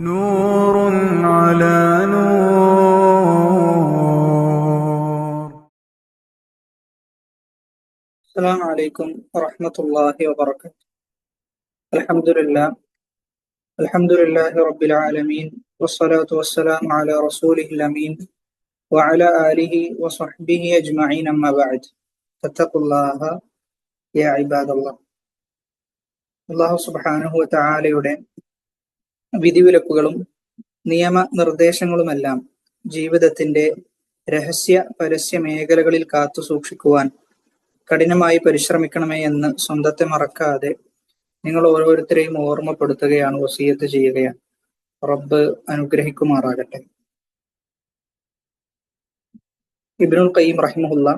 نور على نور. السلام عليكم ورحمة الله وبركاته. الحمد لله رب العالمين، والصلاة والسلام على رسوله الأمين وعلى آله وصحبه أجمعين، أما بعد فاتقوا الله يا عباد الله. അല്ലാഹു സുബ്ഹാനഹു വ തആലയുടെ വിധിവിലക്കുകളും നിയമനിർദ്ദേശങ്ങളുമെല്ലാം ജീവിതത്തിന്റെ രഹസ്യ പരസ്യ മേഖലകളിൽ കാത്തു സൂക്ഷിക്കുവാൻ കഠിനമായി പരിശ്രമിക്കണമേ എന്ന് സ്വന്തത്തെ മറക്കാതെ നിങ്ങൾ ഓരോരുത്തരെയും ഓർമ്മപ്പെടുത്തുകയാണ്, വസിയത്ത് ചെയ്യുകയാണ്. റബ്ബ് അനുഗ്രഹിക്കുമാറാകട്ടെ. ഇബ്നുൽ ഖയ്യിം റഹിമഹുല്ലാ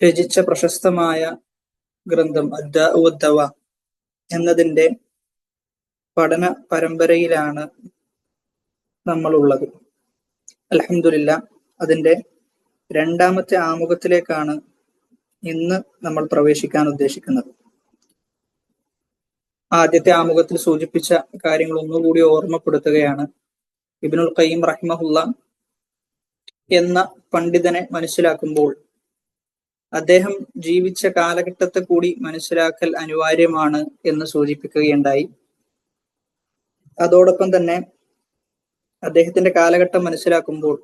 രചിച്ച പ്രശസ്തമായ ഗ്രന്ഥം അദ്ദാഉ വദ്ദവാ എന്നതിന്റെ പഠന പരമ്പരയിലാണ് നമ്മളുള്ളത്. അൽഹംദുലില്ലാ, അതിന്റെ രണ്ടാമത്തെ ആമുഖത്തിലേക്കാണ് ഇന്ന് നമ്മൾ പ്രവേശിക്കാൻ ഉദ്ദേശിക്കുന്നത്. ആദ്യത്തെ ആമുഖത്തിൽ സൂചിപ്പിച്ച കാര്യങ്ങൾ ഒന്നുകൂടി ഓർമ്മപ്പെടുത്തുകയാണ്. ഇബ്നുൽ ഖയ്യിം റഹിമഹുല്ലാ എന്ന പണ്ഡിതനെ മനസ്സിലാക്കുമ്പോൾ അദ്ദേഹം ജീവിച്ച കാലഘട്ടത്തെ കൂടി മനസ്സിലാക്കൽ അനിവാര്യമാണ് എന്ന് സൂചിപ്പിക്കുകയുണ്ടായി. അതോടൊപ്പം തന്നെ അദ്ദേഹത്തിന്റെ കാലഘട്ടം മനസ്സിലാക്കുമ്പോൾ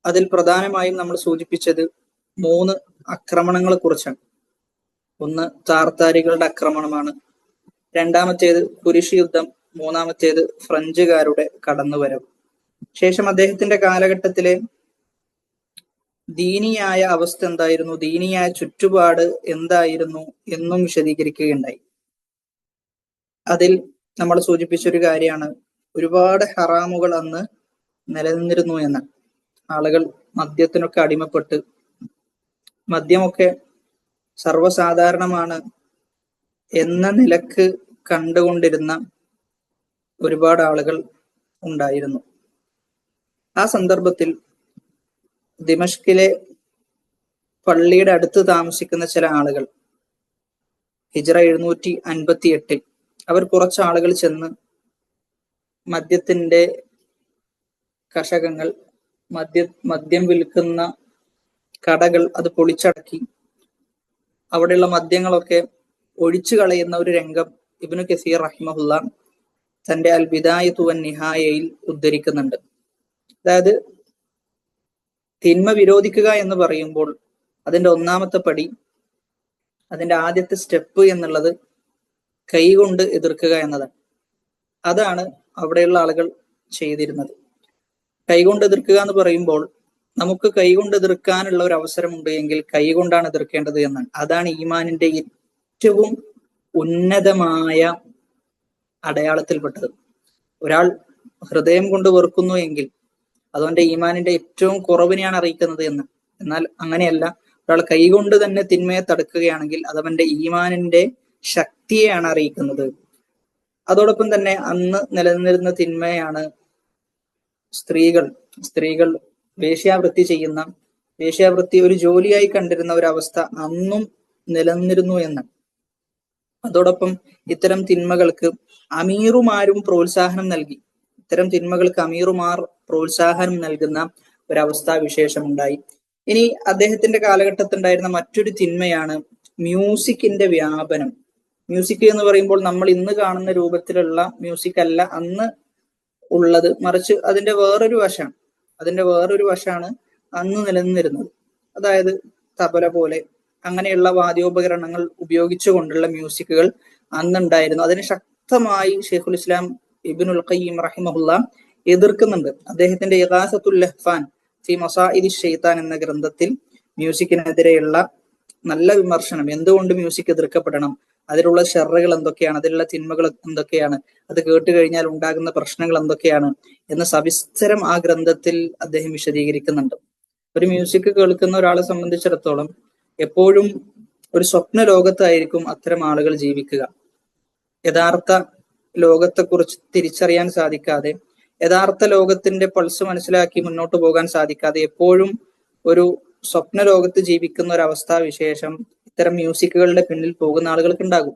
അതിൽ പ്രധാനമായും നമ്മൾ സൂചിപ്പിച്ചത് 3 ആക്രമണങ്ങളെ കുറിച്ചാണ്. ഒന്ന് താർത്താരികളുടെ ആക്രമണമാണ്, രണ്ടാമത്തേത് കുരിശ് യുദ്ധം, മൂന്നാമത്തേത് ഫ്രഞ്ചുകാരുടെ കടന്നുവരവ്. ശേഷം അദ്ദേഹത്തിന്റെ കാലഘട്ടത്തിലെ ദീനിയായ അവസ്ഥ എന്തായിരുന്നു, ദീനിയായ ചുറ്റുപാട് എന്തായിരുന്നു എന്നും വിശദീകരിക്കുകയുണ്ടായി. അതിൽ നമ്മൾ സൂചിപ്പിച്ചൊരു കാര്യമാണ്, ഒരുപാട് ഹറാമുകൾ അന്ന് നിലനിന്നിരുന്നു എന്ന്. ആളുകൾ മദ്യത്തിനൊക്കെ അടിമപ്പെട്ട്, മദ്യമൊക്കെ സർവ്വസാധാരണമാണ് എന്ന നിലക്ക് കണ്ടുകൊണ്ടിരുന്ന ഒരുപാട് ആളുകൾ ഉണ്ടായിരുന്നു. ആ സന്ദർഭത്തിൽ ദിമഷ്കിലെ പള്ളിയുടെ അടുത്ത് താമസിക്കുന്ന ചില ആളുകൾ ഹിജ്റ 758 അവർ കുറച്ച് ആളുകൾ ചെന്ന് മദ്യത്തിന്റെ കഷകങ്ങൾ, മദ്യം വിൽക്കുന്ന കടകൾ അത് പൊളിച്ചടക്കി അവിടെയുള്ള മദ്യങ്ങളൊക്കെ ഒഴിച്ചു കളയുന്ന ഒരു രംഗം ഇബ്നു കസീർ റഹിമഹുല്ലാ തന്റെ അൽ ബിദായത്തു വൻ നിഹായയിൽ ഉദ്ധരിക്കുന്നുണ്ട്. അതായത് തിന്മ വിരോധിക്കുക എന്ന് പറയുമ്പോൾ അതിന്റെ ഒന്നാമത്തെ പടി, അതിന്റെ ആദ്യത്തെ സ്റ്റെപ്പ് എന്നുള്ളത് കൈകൊണ്ട് എതിർക്കുക എന്നതാണ്. അതാണ് അവിടെയുള്ള ആളുകൾ ചെയ്തിരുന്നത്. കൈകൊണ്ട് എതിർക്കുക എന്ന് പറയുമ്പോൾ നമുക്ക് കൈകൊണ്ട് എതിർക്കാനുള്ള ഒരു അവസരമുണ്ട് എങ്കിൽ കൈകൊണ്ടാണ് എതിർക്കേണ്ടത് എന്നാണ്. അതാണ് ഈമാനിന്റെ ഏറ്റവും ഉന്നതമായ അടയാളത്തിൽപ്പെട്ടത്. ഒരാൾ ഹൃദയം കൊണ്ട് വെറുക്കുന്നു എങ്കിൽ അതുകൊണ്ട് ഈമാനിന്റെ ഏറ്റവും കുറവിനെയാണ് അറിയിക്കുന്നത് എന്ന്. എന്നാൽ അങ്ങനെയല്ല, ഒരാൾ കൈകൊണ്ട് തന്നെ തിന്മയെ തടുക്കുകയാണെങ്കിൽ അതവന്റെ ഈമാനിന്റെ ശക്തിയെയാണ് അറിയിക്കുന്നത്. അതോടൊപ്പം തന്നെ അന്ന് നിലനിന്നിരുന്ന തിന്മയാണ് സ്ത്രീകൾ വേശ്യാവൃത്തി ഒരു ജോലിയായി കണ്ടിരുന്ന ഒരവസ്ഥ അന്നും നിലനിന്നിരുന്നു എന്ന്. അതോടൊപ്പം ഇത്തരം തിന്മകൾക്ക് അമീറുമാരും പ്രോത്സാഹനം നൽകി. ഇത്തരം തിന്മകൾക്ക് അമീറുമാർ പ്രോത്സാഹനം നൽകുന്ന ഒരവസ്ഥാ വിശേഷമുണ്ടായി. ഇനി അദ്ദേഹത്തിന്റെ കാലഘട്ടത്തിലുണ്ടായിരുന്ന മറ്റൊരു തിന്മയാണ് മ്യൂസിക്കിന്റെ വ്യാപനം. മ്യൂസിക് എന്ന് പറയുമ്പോൾ നമ്മൾ ഇന്ന് കാണുന്ന രൂപത്തിലുള്ള മ്യൂസിക് അല്ല അന്ന് ഉള്ളത്, മറിച്ച് അതിന്റെ വേറൊരു വശമാണ് അന്ന് നിലനിന്നിരുന്നത്. അതായത് തബല പോലെ അങ്ങനെയുള്ള വാദ്യോപകരണങ്ങൾ ഉപയോഗിച്ചുകൊണ്ടുള്ള മ്യൂസിക്കുകൾ അന്നുണ്ടായിരുന്നു. അതിന് ശക്തമായി ഷെയ്ഖുൽ ഇസ്ലാം ഇബ്നുൽ ഖയ്യിം റഹിമഹുല്ലാ എതിർക്കുന്നുണ്ട്. അദ്ദേഹത്തിന്റെ ഇഗാസത്തുൽ ലഹ്ഫാൻ ഫി മസാഇദി ശൈത്താൻ എന്ന ഗ്രന്ഥത്തിൽ മ്യൂസിക്കിനെതിരെയുള്ള നല്ല വിമർശനം, എന്തുകൊണ്ട് മ്യൂസിക് എതിർക്കപ്പെടണം, അതിലുള്ള ഷർറുകൾ എന്തൊക്കെയാണ്, അതിലുള്ള തിന്മകൾ എന്തൊക്കെയാണ്, അത് കേട്ട് കഴിഞ്ഞാൽ ഉണ്ടാകുന്ന പ്രശ്നങ്ങൾ എന്തൊക്കെയാണ് എന്ന് സവിസ്തരം ആ ഗ്രന്ഥത്തിൽ അദ്ദേഹം വിശദീകരിക്കുന്നുണ്ട്. ഒരു മ്യൂസിക് കേൾക്കുന്ന ഒരാളെ സംബന്ധിച്ചിടത്തോളം എപ്പോഴും ഒരു സ്വപ്ന ലോകത്തായിരിക്കും അത്തരം ആളുകൾ ജീവിക്കുക. യഥാർത്ഥ ലോകത്തെക്കുറിച്ച് തിരിച്ചറിയാൻ സാധിക്കാതെ, യഥാർത്ഥ ലോകത്തിന്റെ പൾസ് മനസ്സിലാക്കി മുന്നോട്ട് പോകാൻ സാധിക്കാതെ എപ്പോഴും ഒരു സ്വപ്ന ലോകത്ത് ജീവിക്കുന്ന ഒരു അവസ്ഥാ വിശേഷം ഇത്തരം മ്യൂസിക്കുകളുടെ പിന്നിൽ പോകുന്ന ആളുകൾക്ക് ഉണ്ടാകും.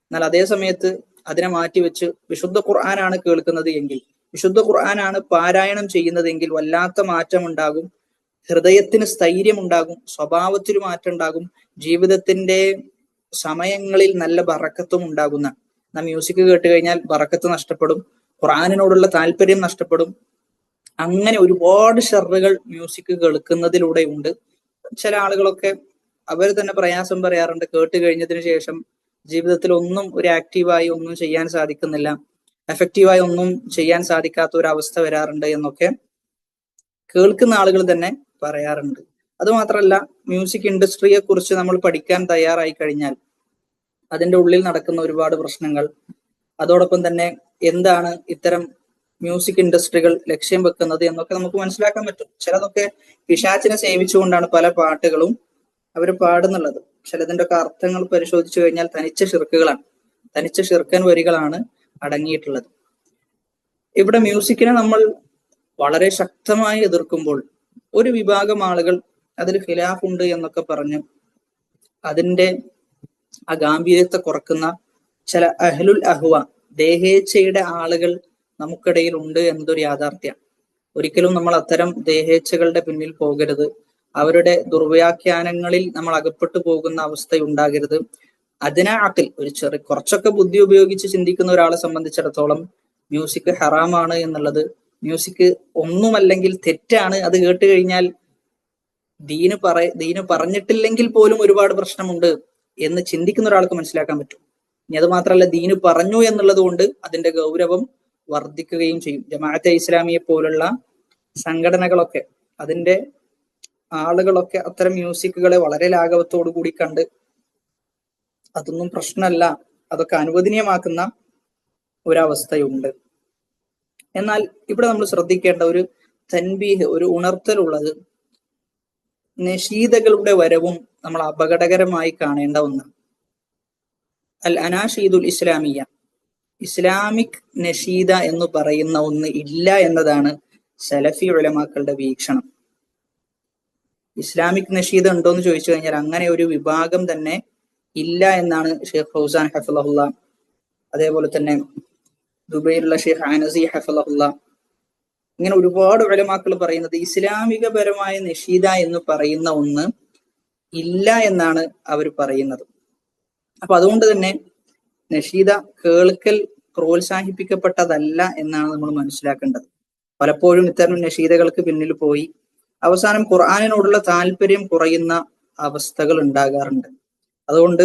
എന്നാൽ അതേ സമയത്ത് അതിനെ മാറ്റിവെച്ച് വിശുദ്ധ ഖുർആനാണ് കേൾക്കുന്നത് എങ്കിൽ, വിശുദ്ധ ഖുർആനാണ് പാരായണം ചെയ്യുന്നതെങ്കിൽ വല്ലാത്ത മാറ്റം ഉണ്ടാകും. ഹൃദയത്തിന് സ്ഥൈര്യം ഉണ്ടാകും, സ്വഭാവത്തിൽ മാറ്റം ഉണ്ടാകും, ജീവിതത്തിന്റെ സമയങ്ങളിൽ നല്ല ബറക്കത്തും ഉണ്ടാകുന്ന. നാം മ്യൂസിക് കേട്ട് കഴിഞ്ഞാൽ ബറക്കത്ത് നഷ്ടപ്പെടും, ഖുർആനിനോടുള്ള താല്പര്യം നഷ്ടപ്പെടും. അങ്ങനെ ഒരുപാട് ഷർറുകൾ മ്യൂസിക് കേൾക്കുന്നതിലൂടെ ഉണ്ട്. ചില ആളുകളൊക്കെ അവർ തന്നെ പ്രയാസം പറയാറുണ്ട്, കേട്ട് കഴിഞ്ഞതിന് ശേഷം ജീവിതത്തിൽ ഒന്നും ഒരു ആക്റ്റീവായി ഒന്നും ചെയ്യാൻ സാധിക്കുന്നില്ല, എഫക്റ്റീവായി ഒന്നും ചെയ്യാൻ സാധിക്കാത്ത ഒരു അവസ്ഥ വരാറുണ്ട് എന്നൊക്കെ കേൾക്കുന്ന ആളുകൾ തന്നെ പറയാറുണ്ട്. അതുമാത്രമല്ല, മ്യൂസിക് ഇൻഡസ്ട്രിയെ കുറിച്ച് നമ്മൾ പഠിക്കാൻ തയ്യാറായി കഴിഞ്ഞാൽ അതിന്റെ ഉള്ളിൽ നടക്കുന്ന ഒരുപാട് പ്രശ്നങ്ങൾ, അതോടൊപ്പം തന്നെ എന്താണ് ഇത്തരം മ്യൂസിക് ഇൻഡസ്ട്രികൾ ലക്ഷ്യം വെക്കുന്നത് എന്നൊക്കെ നമുക്ക് മനസ്സിലാക്കാൻ പറ്റും. ചിലതൊക്കെ പിശാചിനെ സേവിച്ചുകൊണ്ടാണ് പല പാട്ടുകളും അവർ പാടുന്നുള്ളത്. ചിലതിന്റെ ഒക്കെ അർത്ഥങ്ങൾ പരിശോധിച്ചു കഴിഞ്ഞാൽ തനിച്ച ഷിർക്കുകളാണ്, തനിച്ച ഷിർക്കൻ വരികളാണ് അടങ്ങിയിട്ടുള്ളത്. ഇവിടെ മ്യൂസിക്കിനെ നമ്മൾ വളരെ ശക്തമായി എതിർക്കുമ്പോൾ ഒരു വിഭാഗം ആളുകൾ അതിൽ ഖിലാഫുണ്ട് എന്നൊക്കെ പറഞ്ഞ് അതിന്റെ ആ ഗാംഭീര്യത്തെ കുറക്കുന്ന ചില അഹ്ലുൽ അഹ്വ, ദേഹേച്ഛയുടെ ആളുകൾ നമുക്കിടയിൽ ഉണ്ട് എന്നതൊരു യാഥാർത്ഥ്യമാണ്. ഒരിക്കലും നമ്മൾ അത്തരം ദേഹേച്ഛകളുടെ പിന്നിൽ പോകരുത്, അവരുടെ ദുർവ്യാഖ്യാനങ്ങളിൽ നമ്മൾ അകപ്പെട്ടു പോകുന്ന അവസ്ഥയുണ്ടാകരുത്. അതിനാട്ടിൽ കുറച്ചൊക്കെ ബുദ്ധി ഉപയോഗിച്ച് ചിന്തിക്കുന്ന ഒരാളെ സംബന്ധിച്ചിടത്തോളം മ്യൂസിക് ഹറാമാണ് എന്നുള്ളത്, മ്യൂസിക് ഒന്നുമല്ലെങ്കിൽ തെറ്റാണ്, അത് കേട്ട് കഴിഞ്ഞാൽ ദീന് പറഞ്ഞിട്ടില്ലെങ്കിൽ പോലും ഒരുപാട് പ്രശ്നമുണ്ട് എന്ന് ചിന്തിക്കുന്ന ഒരാൾക്ക് മനസ്സിലാക്കാൻ പറ്റും. ഇനി അത് മാത്രമല്ല, ദീന് പറഞ്ഞു എന്നുള്ളത് കൊണ്ട് അതിന്റെ ഗൗരവം വർദ്ധിക്കുകയും ചെയ്യും. ജമാഅത്തെ ഇസ്ലാമിയെ പോലുള്ള സംഘടനകളൊക്കെ, അതിന്റെ ആളുകളൊക്കെ അത്തരം മ്യൂസിക്കുകളെ വളരെ ലാഘവത്തോടു കൂടി കണ്ട് അതൊന്നും പ്രശ്നമല്ല, അതൊക്കെ അനുവദനീയമാക്കുന്ന ഒരവസ്ഥയുണ്ട്. എന്നാൽ ഇവിടെ നമ്മൾ ശ്രദ്ധിക്കേണ്ട ഒരു തൻബീഹ്, ഒരു ഉണർത്തലുള്ളത്, നശീദകളുടെ വരവും നമ്മൾ അപകടകരമായി കാണേണ്ട ഒന്നാണ്. അൽ അനാഷീദുൽ ഇസ്ലാമിയ, ഇസ്ലാമിക് നഷീദ എന്ന് പറയുന്ന ഒന്ന് ഇല്ല എന്നതാണ് സലഫി ഉലമാക്കളുടെ വീക്ഷണം. ഇസ്ലാമിക് നഷീദ ഉണ്ടോ എന്ന് ചോദിച്ചു കഴിഞ്ഞാൽ അങ്ങനെ ഒരു വിഭാഗം തന്നെ ഇല്ല എന്നാണ് ഷെയ്ഖ് ഫൗസാൻ ഹഫിളഹുല്ല, അതേപോലെ തന്നെ ദുബൈയിലുള്ള ഷെയ്ഖ് അനസി ഹഫിളഹുല്ല, ഇങ്ങനെ ഒരുപാട് ഉലമാക്കൾ പറയുന്നത് ഇസ്ലാമികപരമായ നഷീദ എന്ന് പറയുന്ന ഒന്ന് ഇല്ല എന്നാണ് അവർ പറയുന്നത്. അപ്പൊ അതുകൊണ്ട് തന്നെ നഷീദ കേൾക്കൽ പ്രോത്സാഹിപ്പിക്കപ്പെട്ടതല്ല എന്നാണ് നമ്മൾ മനസ്സിലാക്കേണ്ടത്. പലപ്പോഴും ഇത്തരം നഷീദകൾക്ക് പിന്നിൽ പോയി അവസാനം ഖുർആനിനോടുള്ള താല്പര്യം കുറയുന്ന അവസ്ഥകൾ ഉണ്ടാകാറുണ്ട്. അതുകൊണ്ട്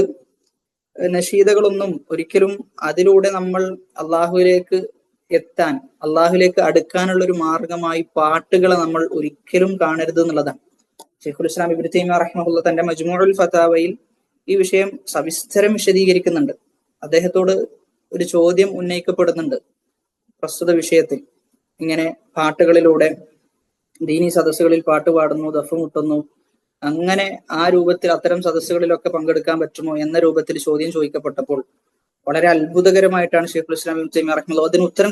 നഷീദകളൊന്നും ഒരിക്കലും അതിലൂടെ നമ്മൾ അള്ളാഹുവിലേക്ക് എത്താൻ, അള്ളാഹുലേക്ക് അടുക്കാനുള്ള ഒരു മാർഗമായി പാട്ടുകളെ നമ്മൾ ഒരിക്കലും കാണരുത് എന്നുള്ളതാണ്. ശൈഖുൽ ഇസ്ലാം ഇബ്നു തൈമിയ്യ റഹിമഹുല്ലാഹ് തന്റെ മജ്മുഉൽ ഫതാവയിൽ ഈ വിഷയം സവിസ്തരം വിശദീകരിക്കുന്നുണ്ട്. അദ്ദേഹത്തോട് ഒരു ചോദ്യം ഉന്നയിക്കപ്പെടുന്നുണ്ട് പ്രസ്തുത വിഷയത്തിൽ. ഇങ്ങനെ പാട്ടുകളിലൂടെ ദീനി സദസ്സുകളിൽ പാട്ട് പാടുന്നു, ദഫ് മുട്ടുന്നു, അങ്ങനെ ആ രൂപത്തിൽ അത്തരം സദസ്സുകളിലൊക്കെ പങ്കെടുക്കാൻ പറ്റുമോ എന്ന രൂപത്തിൽ ചോദ്യം ചോദിക്കപ്പെട്ടപ്പോൾ വളരെ അത്ഭുതകരമായിട്ടാണ് ശൈഖുൽ ഇസ്ലാം ഇബ്നു തൈമിയ്യ റഹിമഹുല്ലാഹ് അതിന് ഉത്തരം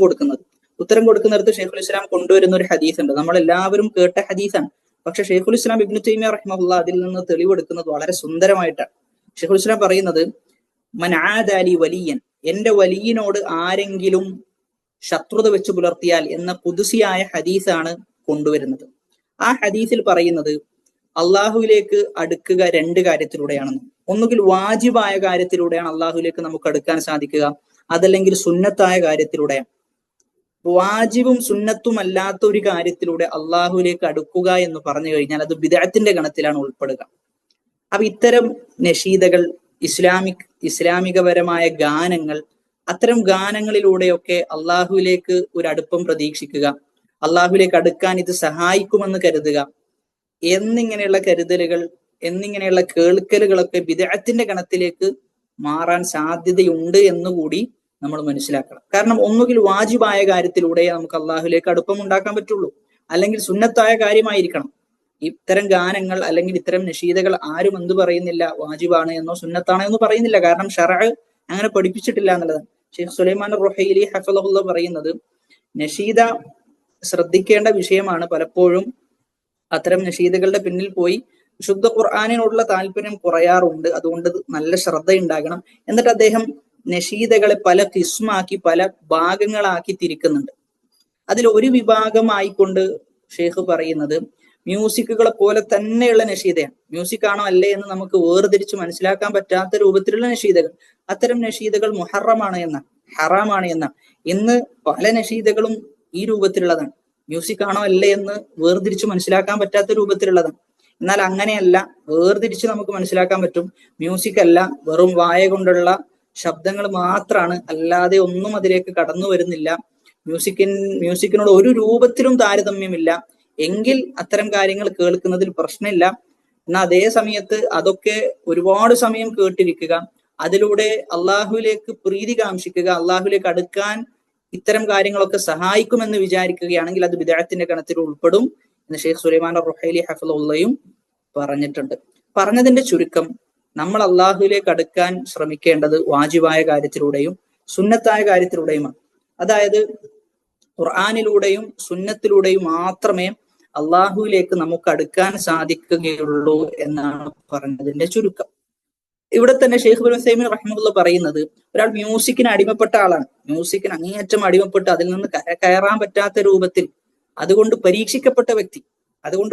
കൊടുക്കുന്നിടത്ത് ശൈഖുൽ ഇസ്ലാം കൊണ്ടുവരുന്ന ഒരു ഹദീസ് ഉണ്ട്. നമ്മൾ എല്ലാവരും കേട്ട ഹദീസാണ്. പക്ഷെ ശൈഖുൽ ഇസ്ലാം ഇബ്നു തൈമിയ്യ റഹിമഹുല്ലാഹ് അതിൽ നിന്ന് തെളിവെടുക്കുന്നത് വളരെ സുന്ദരമായിട്ടാണ്. ശൈഖുൽ ഇസ്ലാം പറയുന്നത്, മൻ ആദാലി വലിയൻ, എന്റെ വലിയനോട് ആരെങ്കിലും ശത്രുത വെച്ച് പുലർത്തിയാൽ എന്ന ഖുദ്സിയായ ഹദീസാണ് കൊണ്ടുവരുന്നത്. ആ ഹദീസിൽ പറയുന്നത് അള്ളാഹുവിലേക്ക് അടുക്കുക രണ്ട് കാര്യത്തിലൂടെയാണെന്ന്. ഒന്നുകിൽ വാജിബായ കാര്യത്തിലൂടെയാണ് അള്ളാഹുവിലേക്ക് നമുക്ക് അടുക്കാൻ സാധിക്കുക, അതല്ലെങ്കിൽ സുന്നത്തായ കാര്യത്തിലൂടെയാണ്. വാജിബും സുന്നത്തും അല്ലാത്ത ഒരു കാര്യത്തിലൂടെ അള്ളാഹുവിലേക്ക് അടുക്കുക എന്ന് പറഞ്ഞു കഴിഞ്ഞാൽ അത് ബിദ്അത്തിന്റെ ഗണത്തിലാണ് ഉൾപ്പെടുക. അപ്പൊ ഇത്തരം നഷീദകൾ, ഇസ്ലാമികപരമായ ഗാനങ്ങൾ, അത്തരം ഗാനങ്ങളിലൂടെയൊക്കെ അള്ളാഹുവിലേക്ക് ഒരു അടുപ്പം പ്രതീക്ഷിക്കുക, അള്ളാഹുവിലേക്ക് അടുക്കാൻ ഇത് സഹായിക്കുമെന്ന് കരുതുക എന്നിങ്ങനെയുള്ള കരുതലുകൾ, എന്നിങ്ങനെയുള്ള കേൾക്കലുകളൊക്കെ ബിദ്അത്തിന്റെ ഗണത്തിലേക്ക് മാറാൻ സാധ്യതയുണ്ട് എന്നുകൂടി നമ്മൾ മനസ്സിലാക്കണം. കാരണം ഒന്നുകിൽ വാജിബായ കാര്യത്തിലൂടെ നമുക്ക് അള്ളാഹുലേക്ക് അടുപ്പം ഉണ്ടാക്കാൻ പറ്റുള്ളൂ, അല്ലെങ്കിൽ സുന്നത്തായ കാര്യമായിരിക്കണം. ഇത്തരം ഗാനങ്ങൾ അല്ലെങ്കിൽ ഇത്തരം നഷീദകൾ ആരും എന്ത് പറയുന്നില്ല, വാജിബാണ് എന്നോ സുന്നത്താണോ എന്ന് പറയുന്നില്ല. കാരണം ശറഅ് അങ്ങനെ പഠിപ്പിച്ചിട്ടില്ല എന്നുള്ളതാണ്. ഷെയ്ഖ് സുലൈമാൻ റുഹൈലി ഹഫിളഹുല്ലാഹ് പറയുന്നത്, നഷീദ ശ്രദ്ധിക്കേണ്ട വിഷയമാണ്. പലപ്പോഴും അത്തരം നഷീദകളുടെ പിന്നിൽ പോയി വിശുദ്ധ ഖുർആനിനോടുള്ള താല്പര്യം കുറയാറുണ്ട്. അതുകൊണ്ട് നല്ല ശ്രദ്ധയുണ്ടാകണം. എന്നിട്ട് അദ്ദേഹം നഷീദകളെ പല കിസ്മാക്കി പല ഭാഗങ്ങളാക്കി തിരിക്കുന്നുണ്ട്. അതിൽ ഒരു വിഭാഗമായിക്കൊണ്ട് ഷെയ്ഖ് പറയുന്നത് മ്യൂസിക്കുകളെ പോലെ തന്നെയുള്ള നഷീദയാണ്. മ്യൂസിക് ആണോ അല്ലേ എന്ന് നമുക്ക് വേർതിരിച്ച് മനസ്സിലാക്കാൻ പറ്റാത്ത രൂപത്തിലുള്ള നഷീദകൾ, അത്തരം നഷീദകൾ മുഹറമാണ് എന്ന, ഹറാമാണ് എന്ന. ഇന്ന് പല നഷീദകളും ഈ രൂപത്തിലുള്ളതാണ്. മ്യൂസിക് ആണോ അല്ലേ എന്ന് വേർതിരിച്ച് മനസ്സിലാക്കാൻ പറ്റാത്ത രൂപത്തിലുള്ളതാണ്. എന്നാൽ അങ്ങനെയല്ല, വേർതിരിച്ച് നമുക്ക് മനസ്സിലാക്കാൻ പറ്റും. മ്യൂസിക് അല്ല, വെറും വായ കൊണ്ടുള്ള ശബ്ദങ്ങൾ മാത്രമാണ്, അല്ലാതെ ഒന്നും അതിലേക്ക് കടന്നു വരുന്നില്ല. മ്യൂസിക്കിനോട് ഒരു രൂപത്തിലും താരതമ്യമില്ല എങ്കിൽ അത്തരം കാര്യങ്ങൾ കേൾക്കുന്നതിൽ പ്രശ്നമില്ല. എന്നാൽ അതേ സമയത്ത് അതൊക്കെ ഒരുപാട് സമയം കേട്ടിരിക്കുക, അതിലൂടെ അള്ളാഹുവിലേക്ക് പ്രീതി കാംക്ഷിക്കുക, അള്ളാഹുവിലേക്ക് അടുക്കാൻ ഇത്തരം കാര്യങ്ങളൊക്കെ സഹായിക്കുമെന്ന് വിചാരിക്കുകയാണെങ്കിൽ അത് ബിദ്അത്തിന്റെ ഗണത്തിൽ ഉൾപ്പെടും എന്ന് ഷെയ്ഖ് സുലൈമാൻ റുഹൈലി ഹഫിളുള്ളയും പറഞ്ഞിട്ടുണ്ട്. പറഞ്ഞതിന്റെ ചുരുക്കം, നമ്മൾ അള്ളാഹുവിലേക്ക് അടുക്കാൻ ശ്രമിക്കേണ്ടത് വാജിബായ കാര്യത്തിലൂടെയും സുന്നത്തായ കാര്യത്തിലൂടെയുമാണ്. അതായത് ഖുർആനിലൂടെയും സുന്നത്തിലൂടെയും മാത്രമേ അള്ളാഹുവിലേക്ക് നമുക്ക് അടുക്കാൻ സാധിക്കുകയുള്ളൂ എന്നാണ് പറഞ്ഞതിന്റെ ചുരുക്കം. ഇവിടെ തന്നെ ഷെയ്ഖ് ഇബ്നു ഉസൈമീൻ റഹിമഹുല്ലാഹ് പറയുന്നത്, ഒരാൾ മ്യൂസിക്കിന് അടിമപ്പെട്ട ആളാണ്, മ്യൂസിക്കിന് അങ്ങേയറ്റം അടിമപ്പെട്ട് അതിൽ നിന്ന് കയറാൻ പറ്റാത്ത രൂപത്തിൽ അതുകൊണ്ട്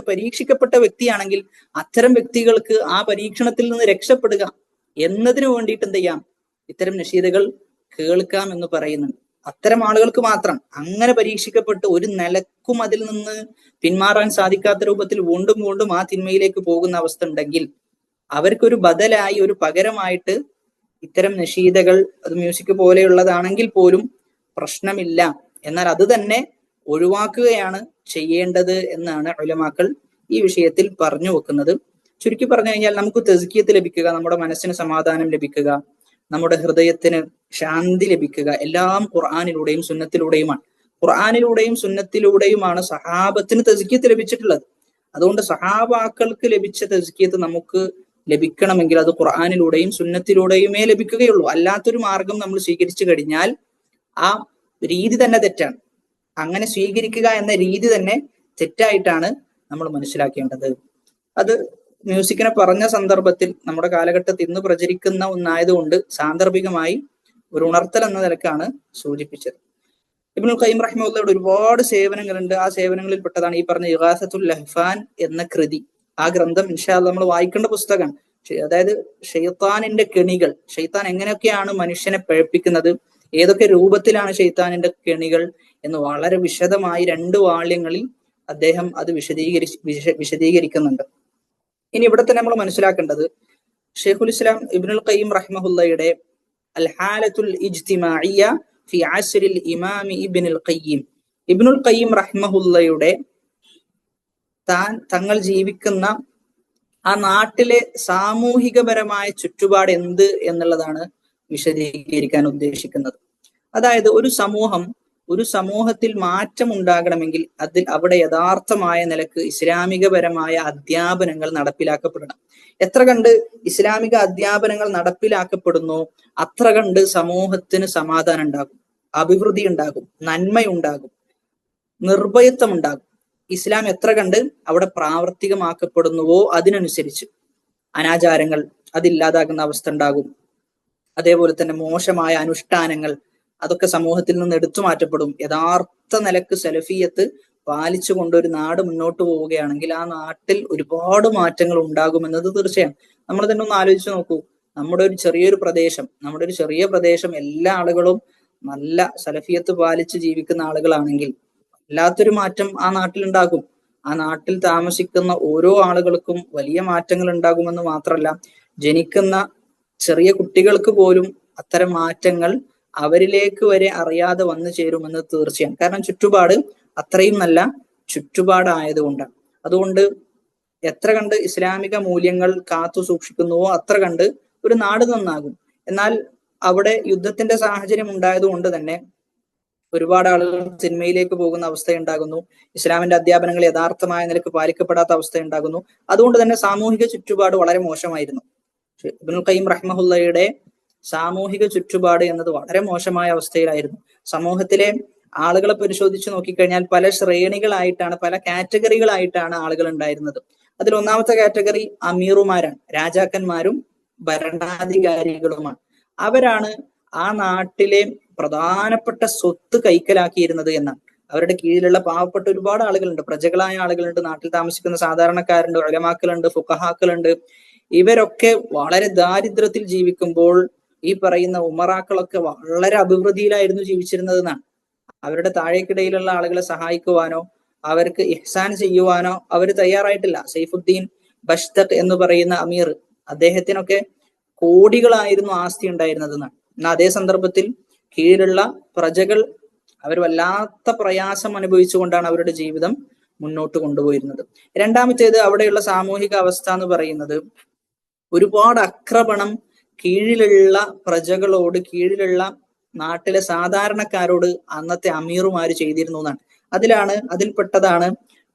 പരീക്ഷിക്കപ്പെട്ട വ്യക്തിയാണെങ്കിൽ അത്തരം വ്യക്തികൾക്ക് ആ പരീക്ഷണത്തിൽ നിന്ന് രക്ഷപ്പെടുക എന്നതിനു വേണ്ടിയിട്ട് എന്ത് ചെയ്യാം, ഇത്തരം നശീദകൾ കേൾക്കാം എന്ന് പറയുന്നുണ്ട്. അത്തരം ആളുകൾക്ക് മാത്രം. അങ്ങനെ പരീക്ഷിക്കപ്പെട്ട് ഒരു നിലക്കും അതിൽ നിന്ന് പിന്മാറാൻ സാധിക്കാത്ത രൂപത്തിൽ വീണ്ടും വീണ്ടും ആ തിന്മയിലേക്ക് പോകുന്ന അവസ്ഥ ഉണ്ടെങ്കിൽ അവർക്കൊരു ബദലായി, ഒരു പകരമായിട്ട് ഇത്തരം നശീദകൾ, അത് മ്യൂസിക് പോലെയുള്ളതാണെങ്കിൽ പോലും പ്രശ്നമില്ല, എന്നാൽ അത് തന്നെ ഒഴിവാക്കുകയാണ് ചെയ്യേണ്ടത് എന്നാണ് ഉലമാക്കൾ ഈ വിഷയത്തിൽ പറഞ്ഞു വെക്കുന്നത്. ചുരുക്കി പറഞ്ഞു കഴിഞ്ഞാൽ, നമുക്ക് തസ്കിയത്ത് ലഭിക്കുക, നമ്മുടെ മനസ്സിന് സമാധാനം ലഭിക്കുക, നമ്മുടെ ഹൃദയത്തിന് ശാന്തി ലഭിക്കുക, എല്ലാം ഖുർആനിലൂടെയും സുന്നത്തിലൂടെയുമാണ്. ഖുർആനിലൂടെയും സുന്നത്തിലൂടെയുമാണ് സഹാബത്തിന് തസ്കിയത്ത് ലഭിച്ചിട്ടുള്ളത്. അതുകൊണ്ട് സഹാബാക്കൾക്ക് ലഭിച്ച തസ്കിയത്ത് നമുക്ക് ലഭിക്കണമെങ്കിൽ അത് ഖുർആനിലൂടെയും സുന്നത്തിലൂടെയുമേ ലഭിക്കുകയുള്ളൂ. അല്ലാത്തൊരു മാർഗം നമ്മൾ സ്വീകരിച്ചു കഴിഞ്ഞാൽ ആ രീതി തന്നെ തെറ്റാണ്. അങ്ങനെ സ്വീകരിക്കുക എന്ന രീതി തന്നെ തെറ്റായിട്ടാണ് നമ്മൾ മനസ്സിലാക്കേണ്ടത്. അത് മ്യൂസിക്കിനെ പറഞ്ഞ സന്ദർഭത്തിൽ നമ്മുടെ കാലഘട്ടത്തിൽ ഇന്ന് പ്രചരിക്കുന്ന ഒന്നായതുകൊണ്ട് സാന്ദർഭികമായി ഒരു ഉണർത്തൽ എന്ന നിലക്കാണ് സൂചിപ്പിച്ചത്. ഇബ്നുൽ ഖയ്യിം റഹിമഹുള്ളയുടെ ഒരുപാട് സേവനങ്ങളുണ്ട്. ആ സേവനങ്ങളിൽ പെട്ടതാണ് ഈ പറഞ്ഞ ഇഗാസത്തുൽ ലഹ്ഫാൻ എന്ന കൃതി. ആ ഗ്രന്ഥം ഇൻഷാ അല്ലാഹ് നമ്മൾ വായിക്കേണ്ട പുസ്തകമാണ്. അതായത് ഷെയ്ത്താനിന്റെ കെണികൾ, ഷെയ്ത്താൻ എങ്ങനെയൊക്കെയാണ് മനുഷ്യനെ പഴപ്പിക്കുന്നത്, ഏതൊക്കെ രൂപത്തിലാണ് ഷെയ്ത്താനിന്റെ കെണികൾ എന്ന് വളരെ വിശദമായി 2 വാള്യങ്ങളിൽ അദ്ദേഹം അത് വിശദീകരിക്കുന്നുണ്ട്. ഇനി ഇവിടെ തന്നെ നമ്മൾ മനസ്സിലാക്കേണ്ടത്, ഷെയ്ഖുൽ ഇസ്ലാം ഇബ്നുൽ ഖയ്യിം റഹിമഹുള്ളയുടെ അൽ ഹാലത്തുൽ ഇജ്തിമാഇയ്യ ഫി അസ്രിൽ ഇമാം ഇബ്നുൽ ഖയ്യിം, ഇബ്നുൽ ഖയ്യിം റഹിമഹുള്ളയുടെ തങ്ങൾ ജീവിക്കുന്ന ആ നാട്ടിലെ സാമൂഹികപരമായ ചുറ്റുപാട് എന്ത് എന്നുള്ളതാണ് വിശദീകരിക്കാൻ ഉദ്ദേശിക്കുന്നത്. അതായത് ഒരു സമൂഹത്തിൽ മാറ്റം ഉണ്ടാകണമെങ്കിൽ അവിടെ യഥാർത്ഥമായ നിലക്ക് ഇസ്ലാമികപരമായ അധ്യാപനങ്ങൾ നടപ്പിലാക്കപ്പെടണം. എത്ര കണ്ട് ഇസ്ലാമിക അധ്യാപനങ്ങൾ നടപ്പിലാക്കപ്പെടുന്നു അത്ര കണ്ട് സമൂഹത്തിന് സമാധാനം ഉണ്ടാകും, അഭിവൃദ്ധി ഉണ്ടാകും, നന്മയുണ്ടാകും, നിർഭയത്വം ഉണ്ടാകും. ഇസ്ലാം എത്ര കണ്ട് അവിടെ പ്രാവർത്തികമാക്കപ്പെടുന്നുവോ അതിനനുസരിച്ച് അനാചാരങ്ങൾ അതില്ലാതാകുന്ന അവസ്ഥ ഉണ്ടാകും. അതേപോലെ തന്നെ മോശമായ അനുഷ്ഠാനങ്ങൾ അതൊക്കെ സമൂഹത്തിൽ നിന്ന് എടുത്തു മാറ്റപ്പെടും. യഥാർത്ഥ നിലക്ക് സലഫിയത്ത് പാലിച്ചു കൊണ്ടൊരു നാട് മുന്നോട്ട് പോവുകയാണെങ്കിൽ ആ നാട്ടിൽ ഒരുപാട് മാറ്റങ്ങൾ ഉണ്ടാകുമെന്നത് തീർച്ചയാണ്. നമ്മൾ തന്നെ ഒന്ന് ആലോചിച്ച് നോക്കൂ. നമ്മുടെ ഒരു ചെറിയ പ്രദേശം എല്ലാ ആളുകളും നല്ല സലഫിയത്ത് പാലിച്ച് ജീവിക്കുന്ന ആളുകളാണെങ്കിൽ വല്ലാത്തൊരു മാറ്റം ആ നാട്ടിൽ ഉണ്ടാകും. ആ നാട്ടിൽ താമസിക്കുന്ന ഓരോ ആളുകൾക്കും വലിയ മാറ്റങ്ങൾ ഉണ്ടാകുമെന്ന് മാത്രമല്ല, ജനിക്കുന്ന ചെറിയ കുട്ടികൾക്ക് പോലും അത്തരം മാറ്റങ്ങൾ അവരിലേക്ക് വരെ അറിയാതെ വന്നു ചേരുമെന്ന് തീർച്ചയാണ്. കാരണം ചുറ്റുപാട് അത്രയും നല്ല ചുറ്റുപാടായതുകൊണ്ടാണ്. അതുകൊണ്ട് എത്ര കണ്ട് ഇസ്ലാമിക മൂല്യങ്ങൾ കാത്തു സൂക്ഷിക്കുന്നുവോ അത്ര കണ്ട് ഒരു നാട് നന്നാകും. എന്നാൽ അവിടെ യുദ്ധത്തിന്റെ സാഹചര്യം ഉണ്ടായതുകൊണ്ട് തന്നെ ഒരുപാട് ആളുകൾ സിനിമയിലേക്ക് പോകുന്ന അവസ്ഥയുണ്ടാകുന്നു. ഇസ്ലാമിന്റെ അധ്യാപനങ്ങൾ യഥാർത്ഥമായ നിലക്ക് പാലിക്കപ്പെടാത്ത അവസ്ഥയുണ്ടാകുന്നു. അതുകൊണ്ട് തന്നെ സാമൂഹിക ചുറ്റുപാട് വളരെ മോശമായിരുന്നു. ഇബ്നുൽ ഖയ്യിം റഹിമഹുള്ളയുടെ സാമൂഹിക ചുറ്റുപാട് എന്നത് വളരെ മോശമായ അവസ്ഥയിലായിരുന്നു. സമൂഹത്തിലെ ആളുകളെ പരിശോധിച്ച് നോക്കിക്കഴിഞ്ഞാൽ പല ശ്രേണികളായിട്ടാണ്, പല കാറ്റഗറികളായിട്ടാണ് ആളുകൾ ഉണ്ടായിരുന്നത്. അതിൽ ഒന്നാമത്തെ കാറ്റഗറി അമീറുമാരാണ്, രാജാക്കന്മാരും ഭരണാധികാരികളുമാണ്. അവരാണ് ആ നാട്ടിലെ പ്രധാനപ്പെട്ട സ്വത്ത് കൈക്കലാക്കിയിരുന്നത് എന്നാണ്. അവരുടെ കീഴിലുള്ള പാവപ്പെട്ട ഒരുപാട് ആളുകളുണ്ട്, പ്രജകളായ ആളുകളുണ്ട്, നാട്ടിൽ താമസിക്കുന്ന സാധാരണക്കാരുണ്ട്, ഉലമാക്കളുണ്ട്, ഫുഖഹാക്കളുണ്ട്. ഇവരൊക്കെ വളരെ ദാരിദ്ര്യത്തിൽ ജീവിക്കുമ്പോൾ ഈ പറയുന്ന ഉമറാക്കളൊക്കെ വളരെ അഭിവൃദ്ധിയിലായിരുന്നു ജീവിച്ചിരുന്നത് എന്നാണ്. അവരുടെ താഴേക്കിടയിലുള്ള ആളുകളെ സഹായിക്കുവാനോ അവർക്ക് ഇഹ്സാൻ ചെയ്യുവാനോ അവർ തയ്യാറായിട്ടില്ല. സൈഫുദ്ദീൻ ബഷ്തഖ് എന്ന് പറയുന്ന അമീർ, അദ്ദേഹത്തിനൊക്കെ കോടികളായിരുന്നു ആസ്തി ഉണ്ടായിരുന്നത് എന്നാണ്. എന്നാൽ അതേ സന്ദർഭത്തിൽ കീഴിലുള്ള പ്രജകൾ അവർ വല്ലാത്ത പ്രയാസം അനുഭവിച്ചുകൊണ്ടാണ് അവരുടെ ജീവിതം മുന്നോട്ട് കൊണ്ടുപോയിരുന്നത്. രണ്ടാമത്തേത്, അവിടെയുള്ള സാമൂഹിക അവസ്ഥ എന്ന് പറയുന്നത് ഒരുപാട് ആക്രമണം കീഴിലുള്ള പ്രജകളോട്, കീഴിലുള്ള നാട്ടിലെ സാധാരണക്കാരോട് അന്നത്തെ അമീറുമാര് ചെയ്തിരുന്നു എന്നാണ്. അതിൽപ്പെട്ടതാണ്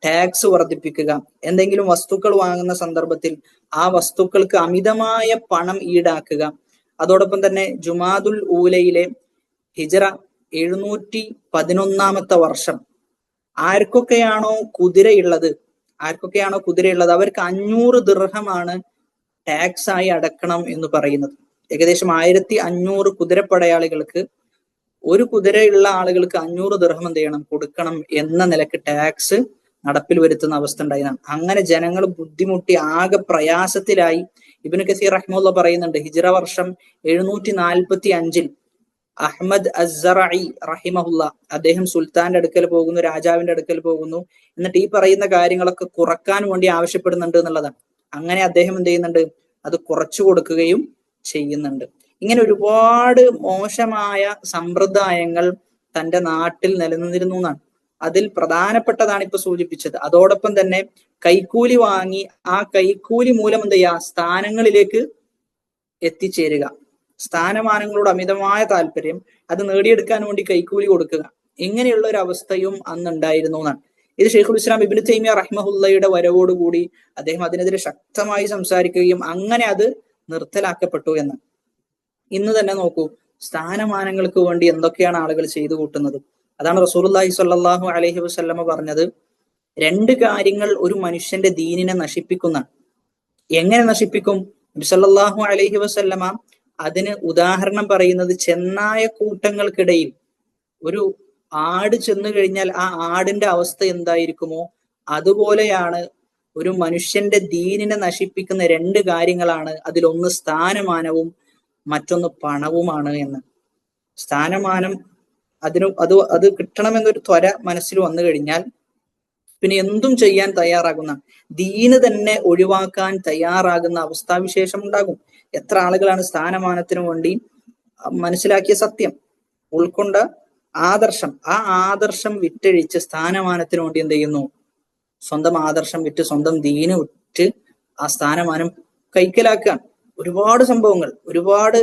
ടാക്സ് വർദ്ധിപ്പിക്കുക. എന്തെങ്കിലും വസ്തുക്കൾ വാങ്ങുന്ന സന്ദർഭത്തിൽ ആ വസ്തുക്കൾക്ക് അമിതമായ പണം ഈടാക്കുക. അതോടൊപ്പം തന്നെ ജുമാദുൽ ഊലയിലെ ഹിജറ 711 വർഷം ആർക്കൊക്കെയാണോ കുതിരയുള്ളത് അവർക്ക് 500 ദിർഹമാണ് ടാക്സ് ആയി അടക്കണം എന്ന് പറയുന്നത്. ഏകദേശം 1500 കുതിരപ്പടയാളികൾക്ക്, ഒരു കുതിരയുള്ള ആളുകൾക്ക് 500 ദിർഹം എന്ത് ചെയ്യണം, കൊടുക്കണം എന്ന നിലക്ക് ടാക്സ് നടപ്പിൽ വരുത്തുന്ന അവസ്ഥ ഉണ്ടായതാണ്. അങ്ങനെ ജനങ്ങൾ ബുദ്ധിമുട്ടി ആകെ പ്രയാസത്തിലായി. ഇബ്നു കസീർ റഹ്മത്തുള്ളാഹി പറയുന്നുണ്ട്, ഹിജ്റ വർഷം 745 അഹ്മദ് അസ്സറഈ റഹിമഹുല്ല അദ്ദേഹം സുൽത്താന്റെ അടുക്കൽ പോകുന്നു, രാജാവിന്റെ അടുക്കൽ പോകുന്നു. എന്നിട്ട് ഈ പറയുന്ന കാര്യങ്ങളൊക്കെ കുറക്കാൻ വേണ്ടി ആവശ്യപ്പെടുന്നുണ്ട് എന്നുള്ളതാണ്. അങ്ങനെ അദ്ദേഹം എന്ത് ചെയ്യുന്നുണ്ട്, അത് കുറച്ചു കൊടുക്കുകയും ചെയ്യുന്നുണ്ട്. ഇങ്ങനെ ഒരുപാട് മോശമായ സമ്പ്രദായങ്ങൾ തന്റെ നാട്ടിൽ നിലനിന്നിരുന്നു എന്നാണ്. അതിൽ പ്രധാനപ്പെട്ടതാണ് ഇപ്പൊ സൂചിപ്പിച്ചത്. അതോടൊപ്പം തന്നെ കൈക്കൂലി വാങ്ങി ആ കൈക്കൂലി മൂലം എന്ത് ചെയ്യുക, സ്ഥാനങ്ങളിലേക്ക് എത്തിച്ചേരുക, സ്ഥാനമാനങ്ങളോട് അമിതമായ താല്പര്യം, അത് നേടിയെടുക്കാൻ വേണ്ടി കൈക്കൂലി കൊടുക്കുക, ഇങ്ങനെയുള്ള ഒരു അവസ്ഥയും അന്ന് ഉണ്ടായിരുന്നു എന്നാണ്. ഇത് ഷെയ്ഖുൽ ഇസ്ലാം ഇബ്നു തൈമിയ്യ റഹ്മഹുള്ളയുടെ വരവോടുകൂടി അദ്ദേഹം അതിനെതിരെ ശക്തമായി സംസാരിക്കുകയും അങ്ങനെ അത് നിർത്തലാക്കപ്പെട്ടു എന്ന്. ഇന്ന് തന്നെ നോക്കൂ, സ്ഥാനമാനങ്ങൾക്ക് വേണ്ടി എന്തൊക്കെയാണ് ആളുകൾ ചെയ്തു കൂട്ടുന്നത്. അതാണ് റസൂലുള്ളാഹി സ്വല്ലല്ലാഹു അലൈഹി വസല്ലമ പറഞ്ഞത്, 2 കാര്യങ്ങൾ ഒരു മനുഷ്യന്റെ ദീനിനെ നശിപ്പിക്കുന്ന. എങ്ങനെ നശിപ്പിക്കും? നബി സല്ലല്ലാഹു അലൈഹി വസല്ലമ അതിന് ഉദാഹരണം പറയുന്നത്, ചെന്നായ കൂട്ടങ്ങൾക്കിടയിൽ ഒരു ആട് ചെന്നു കഴിഞ്ഞാൽ ആ ആടിന്റെ അവസ്ഥ എന്തായിരിക്കുമോ അതുപോലെയാണ് ഒരു മനുഷ്യന്റെ ദീനിനെ നശിപ്പിക്കുന്ന 2 കാര്യങ്ങളാണ്. അതിലൊന്ന് സ്ഥാനമാനവും മറ്റൊന്ന് പണവുമാണ് എന്ന്. സ്ഥാനമാനം അത് കിട്ടണമെന്നൊരു ത്വര മനസ്സിൽ വന്നു കഴിഞ്ഞാൽ പിന്നെ എന്തും ചെയ്യാൻ തയ്യാറാകുന്ന, ദീന് തന്നെ ഒഴിവാക്കാൻ തയ്യാറാകുന്ന അവസ്ഥാവിശേഷം ഉണ്ടാകും. എത്ര ആളുകളാണ് സ്ഥാനമാനത്തിനു വേണ്ടി മനസ്സിലാക്കിയ സത്യം, ഉൾക്കൊണ്ട ആദർശം, ആ ആദർശം വിറ്റഴിച്ച് സ്ഥാനമാനത്തിനു വേണ്ടി എന്ത് ചെയ്യുന്നു, സ്വന്തം ആദർശം വിറ്റ് സ്വന്തം ദീന് വിറ്റ് ആ സ്ഥാനമാനം കൈക്കലാക്കാൻ. ഒരുപാട് സംഭവങ്ങൾ, ഒരുപാട്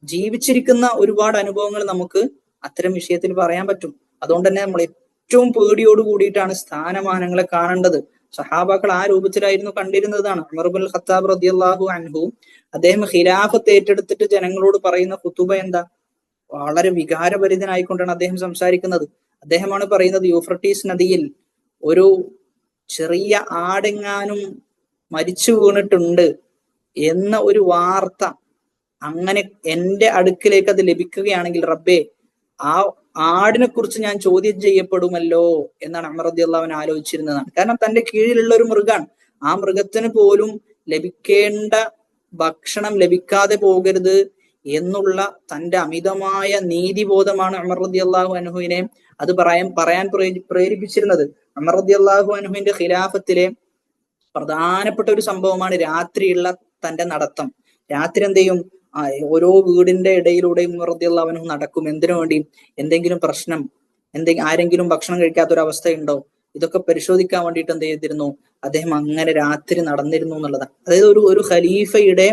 ജീവിച്ചിരിക്കുന്ന ഒരുപാട് അനുഭവങ്ങൾ നമുക്ക് അത്തരം വിഷയത്തിൽ പറയാൻ പറ്റും. അതുകൊണ്ട് തന്നെ നമ്മൾ ഏറ്റവും പേടിയോട് കൂടിയിട്ടാണ് സ്ഥാനമാനങ്ങളെ കാണേണ്ടത്. സഹാബാക്കൾ ആ രൂപത്തിലായിരുന്നു കണ്ടിരുന്നതാണ്. ഉമർ ഇബ്നുൽ ഖത്താബ് റളിയല്ലാഹു അൻഹു അദ്ദേഹം ഖിലാഫത്ത് ഏറ്റെടുത്തിട്ട് ജനങ്ങളോട് പറയുന്ന ഖുതുബ എന്താ? വളരെ വികാരഭരിതനായിക്കൊണ്ടാണ് അദ്ദേഹം സംസാരിക്കുന്നത്. അദ്ദേഹമാണ് പറയുന്നത്, യൂഫ്രട്ടീസ് നദിയിൽ ഒരു ചെറിയ ആടെങ്ങാനും മരിച്ചു വീണിട്ടുണ്ട് എന്ന ഒരു വാർത്ത അങ്ങനെ എന്റെ അടുക്കിലേക്ക് അത് ലഭിക്കുകയാണെങ്കിൽ റബ്ബേ, ആ ആടിനെ കുറിച്ച് ഞാൻ ചോദ്യം ചെയ്യപ്പെടുമല്ലോ എന്നാണ് ഉമർ റളിയല്ലാഹു അൻഹു ആലോചിച്ചിരുന്നതാണ്. കാരണം തന്റെ കീഴിലുള്ള ഒരു മൃഗാണ്, ആ മൃഗത്തിന് പോലും ലഭിക്കേണ്ട ഭക്ഷണം ലഭിക്കാതെ പോകരുത് എന്നുള്ള തന്റെ അമിതമായ നീതിബോധമാണ് ഉമർ റളിയല്ലാഹു അൻഹുവിനെ അത് പറയാൻ പ്രേരിപ്പിച്ചിരുന്നത്. ഉമർ റളിയല്ലാഹു അൻഹുവിന്റെ ഖിലാഫത്തിലെ പ്രധാനപ്പെട്ട ഒരു സംഭവമാണ് രാത്രിയുള്ള തന്റെ നടത്തം. രാത്രി എന്ത് ചെയ്യും, ഓരോ വീടിന്റെ ഇടയിലൂടെയും ഉമർ റളിയല്ലാഹു അൻഹു നടക്കും. എന്തിനു വേണ്ടി? എന്തെങ്കിലും പ്രശ്നം, ആരെങ്കിലും ഭക്ഷണം കഴിക്കാത്ത ഒരു അവസ്ഥയുണ്ടോ, ഇതൊക്കെ പരിശോധിക്കാൻ വേണ്ടിയിട്ട് എന്ത് ചെയ്തിരുന്നു, അദ്ദേഹം അങ്ങനെ രാത്രി നടന്നിരുന്നു എന്നുള്ളതാണ്. അതായത് ഒരു ഖലീഫയുടെ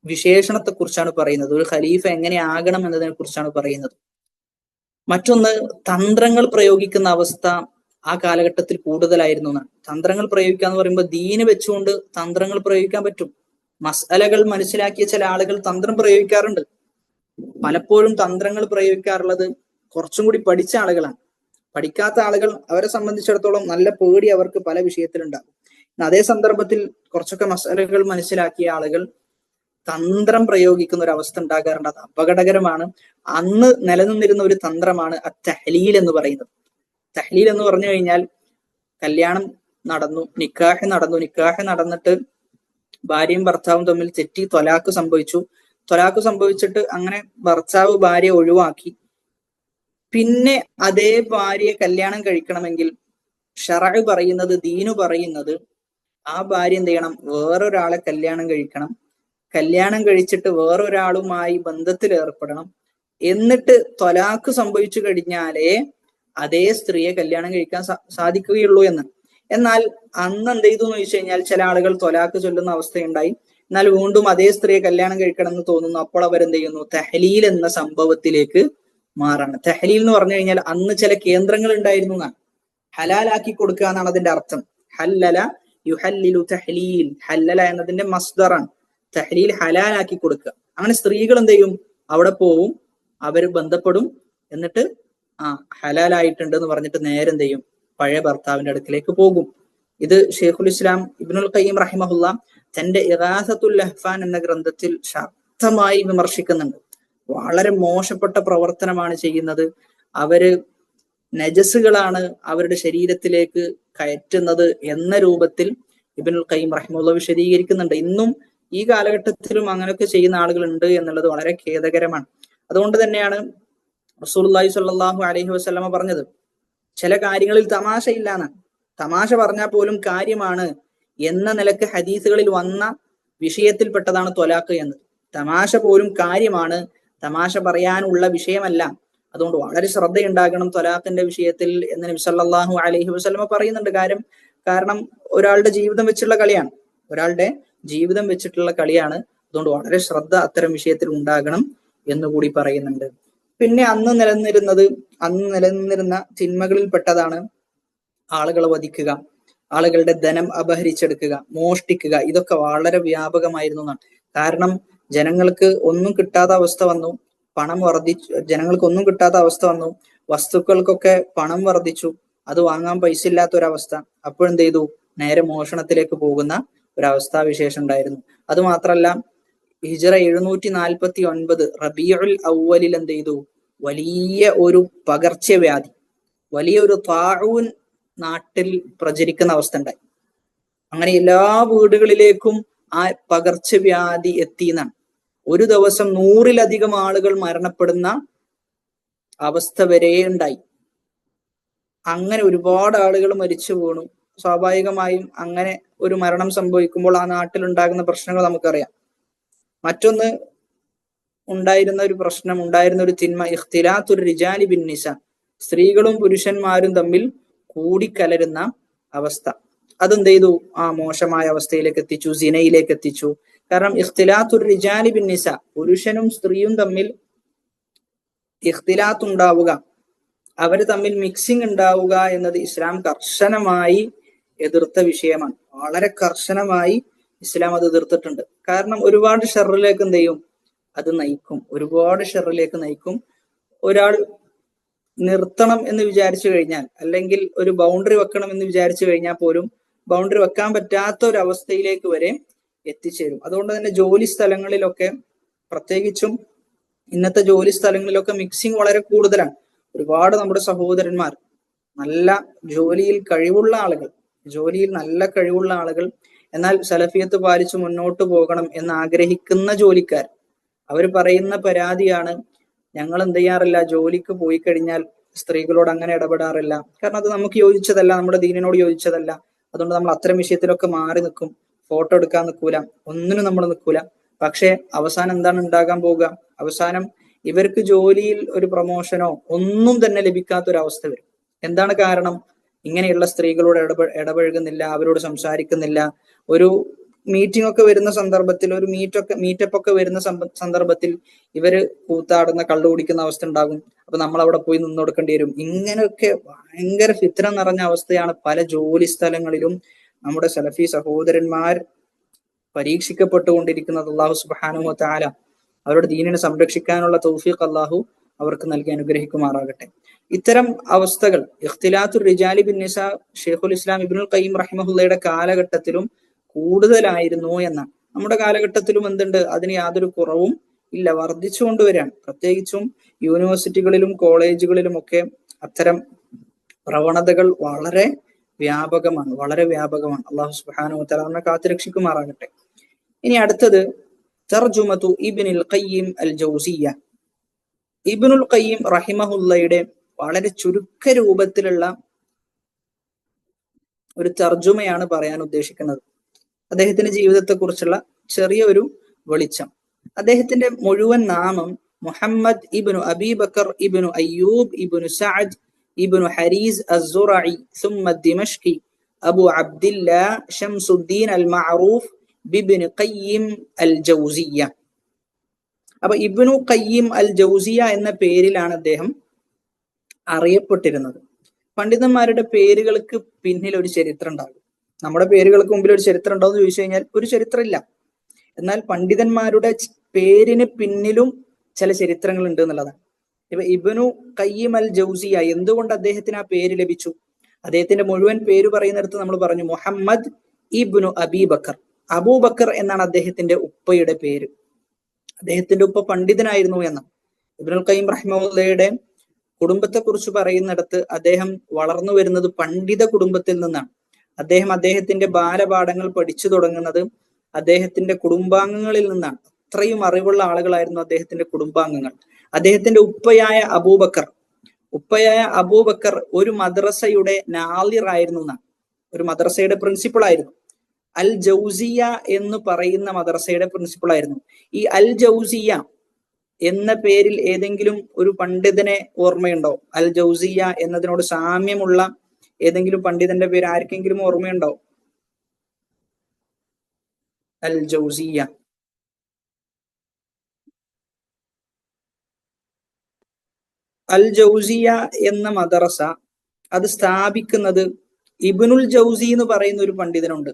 വിശേഷണത്തെ കുറിച്ചാണ് പറയുന്നത്, ഒരു ഖലീഫ എങ്ങനെ ആകണം എന്നതിനെ കുറിച്ചാണ് പറയുന്നത്. മറ്റൊന്ന്, തന്ത്രങ്ങൾ പ്രയോഗിക്കുന്ന അവസ്ഥ ആ കാലഘട്ടത്തിൽ കൂടുതലായിരുന്നു എന്നാണ്. തന്ത്രങ്ങൾ പ്രയോഗിക്കുക എന്ന് പറയുമ്പോൾ ദീന് വെച്ചുകൊണ്ട് തന്ത്രങ്ങൾ പ്രയോഗിക്കാൻ പറ്റും. മസ്അലകൾ മനസ്സിലാക്കിയ ചില ആളുകൾ തന്ത്രം പ്രയോഗിക്കാറുണ്ട്. പലപ്പോഴും തന്ത്രങ്ങൾ പ്രയോഗിക്കാറുള്ളത് കുറച്ചും കൂടി പഠിച്ച ആളുകളാണ്. പഠിക്കാത്ത ആളുകൾ, അവരെ സംബന്ധിച്ചിടത്തോളം നല്ല പേടി അവർക്ക് പല വിഷയത്തിലുണ്ടാകും. അതേ സന്ദർഭത്തിൽ കുറച്ചൊക്കെ മസ്അലകൾ മനസ്സിലാക്കിയ ആളുകൾ തന്ത്രം പ്രയോഗിക്കുന്ന ഒരു അവസ്ഥ ഉണ്ടാകാറുണ്ട്. അത് അപകടകരമാണ്. അന്ന് നിലനിന്നിരുന്ന ഒരു തന്ത്രമാണ് തഹ്ലീൽ എന്ന് പറയുന്നത്. തഹ്ലീൽ എന്ന് പറഞ്ഞു കഴിഞ്ഞാൽ കല്യാണം നടന്നു, നിക്കാഹ് നടന്നിട്ട് ഭാര്യയും ഭർത്താവും തമ്മിൽ തെറ്റി ത്വലാഖ് സംഭവിച്ചു. ത്വലാഖ് സംഭവിച്ചിട്ട് അങ്ങനെ ഭർത്താവ് ഭാര്യയെ ഒഴിവാക്കി. പിന്നെ അതേ ഭാര്യയെ കല്യാണം കഴിക്കണമെങ്കിൽ ശറഅ് പറയുന്നത്, ദീനു പറയുന്നത്, ആ ഭാര്യ എന്ത് ചെയ്യണം? വേറൊരാളെ കല്യാണം കഴിക്കണം. കല്യാണം കഴിച്ചിട്ട് വേറൊരാളുമായി ബന്ധത്തിൽ ഏർപ്പെടണം. എന്നിട്ട് ത്വലാഖ് സംഭവിച്ചു കഴിഞ്ഞാലേ അതേ സ്ത്രീയെ കല്യാണം കഴിക്കാൻ സാധിക്കുകയുള്ളൂ എന്ന്. എന്നാൽ അന്ന് എന്ത് ചെയ്തു എന്ന് ചോദിച്ചു കഴിഞ്ഞാൽ ചില ആളുകൾ ത്വലാഖ് ചൊല്ലുന്ന അവസ്ഥയുണ്ടായി. എന്നാൽ വീണ്ടും അതേ സ്ത്രീയെ കല്യാണം കഴിക്കണം എന്ന് തോന്നുന്നു. അപ്പോൾ അവരെന്ത് ചെയ്യുന്നു? തഹ്ലീൽ എന്ന സംഭവത്തിലേക്ക് മാറാണ്. തഹ്ലീൽ എന്ന് പറഞ്ഞു കഴിഞ്ഞാൽ അന്ന് ചില കേന്ദ്രങ്ങൾ ഉണ്ടായിരുന്നു എന്നാണ്. ഹലാലാക്കി കൊടുക്കുക എന്നാണ് അതിന്റെ അർത്ഥം. ഹല്ലല യുഹല്ലിലു തഹ്ലീൽ. ഹല്ലല എന്നതിന്റെ മസ്ദറാണ്. തഹ്ലീൽ ഹലാലാക്കി കൊടുക്കുക. അങ്ങനെ സ്ത്രീകൾ എന്ത് ചെയ്യും? അവിടെ പോവും, അവര് ബന്ധപ്പെടും, എന്നിട്ട് ഹലാലായിട്ടുണ്ട് എന്ന് പറഞ്ഞിട്ട് നേരെ എന്ത് ചെയ്യും? പഴയ ഭർത്താവിന്റെ അടുക്കിലേക്ക് പോകും. ഇത് ഷെയ്ഖുൽ ഇസ്ലാം ഇബ്നുൽ ഖയ്യിം റഹിമഹുല്ല തന്റെ ഇഗാസത്തുൽ ലഹ്ഫാൻ എന്ന ഗ്രന്ഥത്തിൽ ശക്തമായി വിമർശിക്കുന്നുണ്ട്. വളരെ മോശപ്പെട്ട പ്രവർത്തനമാണ് ചെയ്യുന്നത്. അവര് നജസുകളാണ് അവരുടെ ശരീരത്തിലേക്ക് കയറ്റുന്നത് എന്ന രൂപത്തിൽ ഇബ്നുൽ ഖയ്യിം റഹിമഹുല്ല വിശദീകരിക്കുന്നുണ്ട്. ഇന്നും ഈ കാലഘട്ടത്തിലും അങ്ങനെയൊക്കെ ചെയ്യുന്ന ആളുകൾ ഉണ്ട് എന്നുള്ളത് വളരെ ഖേദകരമാണ്. അതുകൊണ്ട് തന്നെയാണ് റസൂലുള്ളാഹി സ്വല്ലല്ലാഹു അലൈഹി വസല്ലമ പറഞ്ഞത്, ചില കാര്യങ്ങളിൽ തമാശയില്ലാന്ന്. തമാശ പറഞ്ഞാൽ പോലും കാര്യമാണ് എന്ന നിലക്ക് ഹദീസുകളിൽ വന്ന വിഷയത്തിൽപ്പെട്ടതാണ് ത്വലാഖ് എന്ന്. തമാശ പോലും കാര്യമാണ്, തമാശ പറയാനുള്ള വിഷയമല്ല. അതുകൊണ്ട് വളരെ ശ്രദ്ധയുണ്ടാകണം ത്വലാഖിന്റെ വിഷയത്തിൽ എന്ന് നബി സല്ലല്ലാഹു അലൈഹി വസല്ലമ പറയുന്നുണ്ട്. കാരണം ഒരാളുടെ ജീവിതം വെച്ചുള്ള കളിയാണ്. അതുകൊണ്ട് വളരെ ശ്രദ്ധ അത്തരം വിഷയത്തിൽ ഉണ്ടാകണം എന്നുകൂടി പറയുന്നുണ്ട്. പിന്നെ അന്ന് നിലനിന്നിരുന്ന തിന്മകളിൽ പെട്ടതാണ് ആളുകളെ വധിക്കുക, ആളുകളുടെ ധനം അപഹരിച്ചെടുക്കുക, മോഷ്ടിക്കുക. ഇതൊക്കെ വളരെ വ്യാപകമായിരുന്നു എന്നാണ്. കാരണം ജനങ്ങൾക്ക് ഒന്നും കിട്ടാത്ത അവസ്ഥ വന്നു, വസ്തുക്കൾക്കൊക്കെ പണം വർദ്ധിച്ചു, അത് വാങ്ങാൻ പൈസ ഇല്ലാത്ത ഒരവസ്ഥ. അപ്പോഴെന്ത് ചെയ്തു? നേരെ മോഷണത്തിലേക്ക് പോകുന്ന ഒരവസ്ഥാവിശേഷം ഉണ്ടായിരുന്നു. അത് മാത്രല്ല, ഹിജ്റ 749 റബീഉൽ അവ്വലിൽ എന്ത് ചെയ്തു? വലിയ ഒരു പകർച്ചവ്യാധി, വലിയൊരു താഊൻ നാട്ടിൽ പ്രചരിക്കുന്ന അവസ്ഥ ഉണ്ടായി. അങ്ങനെ എല്ലാ വീടുകളിലേക്കും ആ പകർച്ചവ്യാധി എത്തിയെന്നാണ്. ഒരു ദിവസം 100-ലധികം ആളുകൾ മരണപ്പെടുന്ന അവസ്ഥ വരെ ഉണ്ടായി. അങ്ങനെ ഒരുപാട് ആളുകൾ മരിച്ചു വീണു. സ്വാഭാവികമായും അങ്ങനെ ഒരു മരണം സംഭവിക്കുമ്പോൾ ആ നാട്ടിലുണ്ടാകുന്ന പ്രശ്നങ്ങൾ നമുക്കറിയാം. മറ്റൊന്ന് ഉണ്ടായിരുന്ന ഒരു തിന്മ ഇഖ്തിലാത്തുർ റിജാലി ബിൻ നിസ, സ്ത്രീകളും പുരുഷന്മാരും തമ്മിൽ കൂടിക്കലരുന്ന അവസ്ഥ. അതെന്ത് ചെയ്തു? മോശമായ അവസ്ഥയിലേക്ക് എത്തിച്ചു, സിനയിലേക്ക് എത്തിച്ചു. കാരണം ഇഖ്തിലാത്തുർ റിജാലി ബിൻ നിസ, പുരുഷനും സ്ത്രീയും തമ്മിൽ ഇഖ്തിലാത്ത് ഉണ്ടാവുക, അവര് തമ്മിൽ മിക്സിംഗ് ഉണ്ടാവുക എന്നത് ഇസ്ലാം കർശനമായി എതിർത്ത വിഷയമാണ്. വളരെ കർശനമായി ഇസ്ലാം അത് എതിർത്തിട്ടുണ്ട്. കാരണം ഒരുപാട് ഷർറിലേക്ക് എന്ത് ചെയ്യും? അത് നയിക്കും, ഒരുപാട് ഷർറിലേക്ക് നയിക്കും. ഒരാൾ നിർത്തണം എന്ന് വിചാരിച്ചു കഴിഞ്ഞാൽ, അല്ലെങ്കിൽ ഒരു ബൗണ്ടറി വെക്കണം എന്ന് വിചാരിച്ചു കഴിഞ്ഞാൽ പോലും ബൗണ്ടറി വെക്കാൻ പറ്റാത്ത ഒരു അവസ്ഥയിലേക്ക് വരെ എത്തിച്ചേരും. അതുകൊണ്ട് തന്നെ ജോലി സ്ഥലങ്ങളിലൊക്കെ, പ്രത്യേകിച്ചും ഇന്നത്തെ ജോലി സ്ഥലങ്ങളിലൊക്കെ മിക്സിംഗ് വളരെ കൂടുതലാണ്. ഒരുപാട് നമ്മുടെ സഹോദരന്മാർ, നല്ല ജോലിയിൽ നല്ല കഴിവുള്ള ആളുകൾ, എന്നാൽ സലഫിയത്ത് പാലിച്ച് മുന്നോട്ട് പോകണം എന്ന് ആഗ്രഹിക്കുന്ന ജോലിക്കാർ, അവർ പറയുന്ന പരാതിയാണ്, ഞങ്ങൾ എന്ത് ചെയ്യാറില്ല, ജോലിക്ക് പോയി കഴിഞ്ഞാൽ സ്ത്രീകളോട് അങ്ങനെ ഇടപെടാറില്ല. കാരണം അത് നമുക്ക് യോജിച്ചതല്ല, നമ്മുടെ ദീനിനോട് യോജിച്ചതല്ല. അതുകൊണ്ട് നമ്മൾ അത്തരം വിഷയത്തിലൊക്കെ മാറി നിൽക്കും, ഫോട്ടോ എടുക്കാൻ നിൽക്കൂല, ഒന്നിനും നമ്മൾ നിൽക്കൂല. പക്ഷെ അവസാനം എന്താണ് ഉണ്ടാകാൻ പോവുക? അവസാനം ഇവർക്ക് ജോലിയിൽ ഒരു പ്രൊമോഷനോ ഒന്നും തന്നെ ലഭിക്കാത്തൊരവസ്ഥ വരും. എന്താണ് കാരണം? ഇങ്ങനെയുള്ള സ്ത്രീകളോട് ഇടപഴകുന്നില്ല, അവരോട് സംസാരിക്കുന്നില്ല. ഒരു മീറ്റിംഗ് ഒക്കെ വരുന്ന സന്ദർഭത്തിൽ, ഒരു മീറ്റപ്പ് ഒക്കെ വരുന്ന സന്ദർഭത്തിൽ ഇവര് കൂത്താടുന്ന, കള്ളു കുടിക്കുന്ന അവസ്ഥ ഉണ്ടാകും. അപ്പൊ നമ്മൾ അവിടെ പോയി നിന്ന് കൊടുക്കേണ്ടി വരും. ഇങ്ങനെയൊക്കെ ഭയങ്കര ഫിത്ന നിറഞ്ഞ അവസ്ഥയാണ് പല ജോലി സ്ഥലങ്ങളിലും നമ്മുടെ സലഫി സഹോദരന്മാർ പരീക്ഷിക്കപ്പെട്ടുകൊണ്ടിരിക്കുന്നത്. അല്ലാഹു സുബ്ഹാനഹു വ തആല അവരുടെ ദീനിനെ സംരക്ഷിക്കാനുള്ള തൗഫീഖ് അല്ലാഹു അവർക്ക് നൽകി അനുഗ്രഹിക്കുമാറാകട്ടെ. ഇത്തരം അവസ്ഥകൾ ഇഖ്തിലാത്തുർ റിജാലി ബിൻ നിസാ ഷെയ്ഖുൽ ഇസ്ലാം ഇബ്നുൽ ഖയ്യിം റഹിമഹുല്ലയുടെ കാലഘട്ടത്തിലും കൂടുതലായിരുന്നു എന്നാണ്. നമ്മുടെ കാലഘട്ടത്തിലും എന്തുണ്ട്, അതിന് യാതൊരു കുറവും ഇല്ല, വർദ്ധിച്ചുകൊണ്ടുവരികയാണ്. പ്രത്യേകിച്ചും യൂണിവേഴ്സിറ്റികളിലും കോളേജുകളിലും ഒക്കെ അത്തരം പ്രവണതകൾ വളരെ വ്യാപകമാണ്, വളരെ വ്യാപകമാണ്. അള്ളാഹു സുബ്ഹാനഹു വ തആല നമ്മെ കാത്തുരക്ഷിക്കുമാറാകട്ടെ. ഇനി അടുത്തത് തർജുമതു ഇബ്നുൽ ഖയ്യിം അൽ ജൗസിയ്യ. ഇബ്നുൽ ഖയ്യിം റഹിമഹുല്ലയുടെ വളരെ ചുരുക്ക രൂപത്തിലുള്ള ഒരു തർജുമയാണ് പറയാൻ ഉദ്ദേശിക്കുന്നത്. അദ്ദേഹത്തിന്റെ ജീവിതത്തെ കുറിച്ചുള്ള ചെറിയ ഒരു വെളിച്ചം. അദ്ദേഹത്തിന്റെ മുഴുവൻ നാമം മുഹമ്മദ് ഇബ്നു അബീബക്കർ ഇബ്നു അയ്യൂബ് ഇബ്നു സഅദ് ഇബ്നു ഹരീസ് അസ്സുറഇ സുമ്മ ദിമഷ്കി അബു അബ്ദില്ലാ ശംസുദ്ദീൻ അൽ മഅറൂഫ് ബിബ്നു ഖയ്യിം അൽ ജൗസിയ്യ. അപ്പൊ ഇബ്നു ഖയ്യിം അൽ ജൗസിയ എന്ന പേരിലാണ് അദ്ദേഹം അറിയപ്പെട്ടിരുന്നത്. പണ്ഡിതന്മാരുടെ പേരുകൾക്ക് പിന്നിൽ ഒരു ചരിത്രം ഉണ്ടാകും. നമ്മുടെ പേരുകൾക്ക് മുമ്പിൽ ഒരു ചരിത്രം ഉണ്ടാവും എന്ന് ചോദിച്ചു കഴിഞ്ഞാൽ ഒരു ചരിത്രമില്ല. എന്നാൽ പണ്ഡിതന്മാരുടെ പേരിന് പിന്നിലും ചില ചരിത്രങ്ങൾ ഉണ്ട് എന്നുള്ളതാണ്. ഇപ്പൊ ഇബ്നു ഖയ്യിം അൽ ജൗസിയ, എന്തുകൊണ്ട് അദ്ദേഹത്തിന് ആ പേര് ലഭിച്ചു? അദ്ദേഹത്തിന്റെ മുഴുവൻ പേര് പറയുന്നിടത്ത് നമ്മൾ പറഞ്ഞു മുഹമ്മദ് ഇബ്നു അബീബക്കർ. അബൂബക്കർ എന്നാണ് അദ്ദേഹത്തിന്റെ ഉപ്പയുടെ പേര്. അദ്ദേഹത്തിന്റെ ഉപ്പ പണ്ഡിതനായിരുന്നു എന്നാണ്. ഇബ്നുൽ ഖയ്യിം റഹിമഹുല്ലയുടെ കുടുംബത്തെ കുറിച്ച് പറയുന്നിടത്ത് അദ്ദേഹം വളർന്നു വരുന്നത് പണ്ഡിത കുടുംബത്തിൽ നിന്നാണ്. അദ്ദേഹത്തിന്റെ ബാലപാഠങ്ങൾ പഠിച്ചു തുടങ്ങുന്നത് അദ്ദേഹത്തിന്റെ കുടുംബാംഗങ്ങളിൽ നിന്നാണ്. അത്രയും അറിവുള്ള ആളുകളായിരുന്നു അദ്ദേഹത്തിന്റെ കുടുംബാംഗങ്ങൾ. അദ്ദേഹത്തിന്റെ ഉപ്പയായ അബൂബക്കർ ഒരു മദ്രസയുടെ നാളിർ ആയിരുന്നു എന്നാണ്, ഒരു മദ്രസയുടെ പ്രിൻസിപ്പൾ ആയിരുന്നു. അൽ ജൗസിയ എന്ന് പറയുന്ന മദ്രസയുടെ പ്രിൻസിപ്പൾ ആയിരുന്നു. ഈ അൽ ജൗസിയ എന്ന പേരിൽ ഏതെങ്കിലും ഒരു പണ്ഡിതനെ ഓർമ്മയുണ്ടോ? അൽ ജൗസിയ എന്നതിനോട് സാമ്യമുള്ള ഏതെങ്കിലും പണ്ഡിതന്റെ പേര് ആർക്കെങ്കിലും ഓർമ്മയുണ്ടോ? അൽ ജൗസിയ. അൽ ജൗസിയ എന്ന മദ്രസ അത് സ്ഥാപിക്കുന്നത് ഇബ്നുൽ ജൗസി എന്ന് പറയുന്ന ഒരു പണ്ഡിതനുണ്ട്.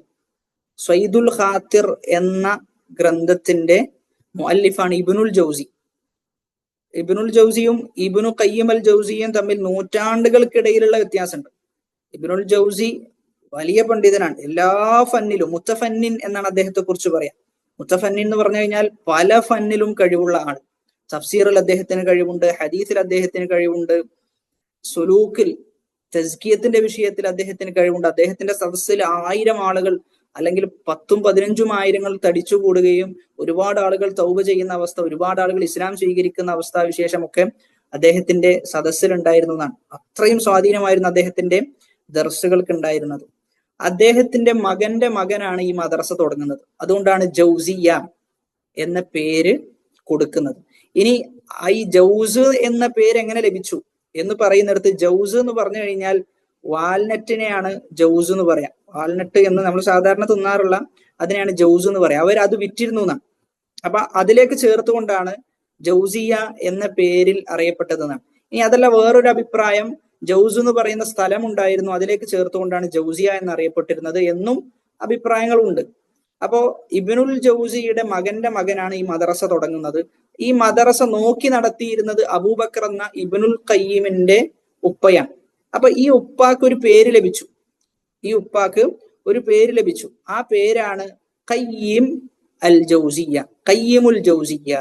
സ്വൈദുൽ ഖാത്തിർ എന്ന ഗ്രന്ഥത്തിന്റെ മുഅല്ലിഫാണ് ഇബ്നുൽ ജൗസി. ഇബ്നുൽ ജൗസിയും ഇബ്നു ഖയ്യിം അൽ ജൗസിയും തമ്മിൽ നൂറ്റാണ്ടുകൾക്കിടയിലുള്ള വ്യത്യാസമുണ്ട്. ഇബ്നുൽ ജൗസി വലിയ പണ്ഡിതനാണ്, എല്ലാ ഫന്നിലും. മുത്തഫന്നിൻ എന്നാണ് അദ്ദേഹത്തെ കുറിച്ച് പറയാം. മുത്തഫന്നിൻ എന്ന് പറഞ്ഞു കഴിഞ്ഞാൽ പല ഫന്നിലും കഴിവുള്ള ആൾ. തഫ്സീറിൽ അദ്ദേഹത്തിന് കഴിവുണ്ട്, ഹദീസിൽ അദ്ദേഹത്തിന് കഴിവുണ്ട്, സുലൂക്കിൽ തസ്കിയത്തിന്റെ വിഷയത്തിൽ അദ്ദേഹത്തിന് കഴിവുണ്ട്. അദ്ദേഹത്തിന്റെ സദസ്സിൽ 1000 ആളുകൾ അല്ലെങ്കിൽ 10ഉം 15ഉം ആയിരങ്ങൾ തടിച്ചുകൂടുകയും ഒരുപാട് ആളുകൾ തൗബ ചെയ്യുന്ന അവസ്ഥ, ഒരുപാട് ആളുകൾ ഇസ്ലാം സ്വീകരിക്കുന്ന അവസ്ഥാവിശേഷമൊക്കെ അദ്ദേഹത്തിന്റെ സദസ്സിൽ ഉണ്ടായിരുന്നു എന്നാണ്. അത്രയും സ്വാധീനമായിരുന്നു അദ്ദേഹത്തിന്റെ ദർസുകൾക്ക് ഉണ്ടായിരുന്നത്. അദ്ദേഹത്തിന്റെ മകന്റെ മകനാണ് ഈ മദ്രസ തുടങ്ങുന്നത്. അതുകൊണ്ടാണ് ജൗസിയ എന്ന പേര് കൊടുക്കുന്നത്. ഇനി ഈ ജൗസ് എന്ന പേര് എങ്ങനെ ലഭിച്ചു എന്ന് പറയുന്നിടത്ത്, ജൗസ് എന്ന് പറഞ്ഞു കഴിഞ്ഞാൽ വാൽനറ്റിനെയാണ് ജൗസ് എന്ന് പറയാം. വാൽനട്ട് എന്ന് നമ്മൾ സാധാരണ തിന്നാറുള്ള അതിനെയാണ് ജൗസ് എന്ന് പറയാം. അവർ അത് വിറ്റിരുന്നു എന്നാണ്. അപ്പൊ അതിലേക്ക് ചേർത്തുകൊണ്ടാണ് ജൗസിയ എന്ന പേരിൽ അറിയപ്പെട്ടതെന്നാണ്. ഇനി അതല്ല, വേറൊരു അഭിപ്രായം, ജൗസ് എന്ന് പറയുന്ന സ്ഥലം ഉണ്ടായിരുന്നു, അതിലേക്ക് ചേർത്തുകൊണ്ടാണ് ജൗസിയ എന്നറിയപ്പെട്ടിരുന്നത് എന്നും അഭിപ്രായങ്ങളുണ്ട്. അപ്പോ ഇബ്നുൽ ജൗസിയുടെ മകന്റെ മകനാണ് ഈ മദ്രസ തുടങ്ങുന്നത്. ഈ മദ്രസ നോക്കി നടത്തിയിരുന്നത് അബൂബക്കർ എന്ന ഇബ്നുൽ ഖയ്യിമിന്റെ ഉപ്പയാണ്. അപ്പൊ ഈ ഉപ്പാക്ക് ഒരു പേര് ലഭിച്ചു. ആ പേരാണ് ഖയ്യിം അൽ ജൗസിയ, ഖയ്യിമുൽ ജൗസിയ.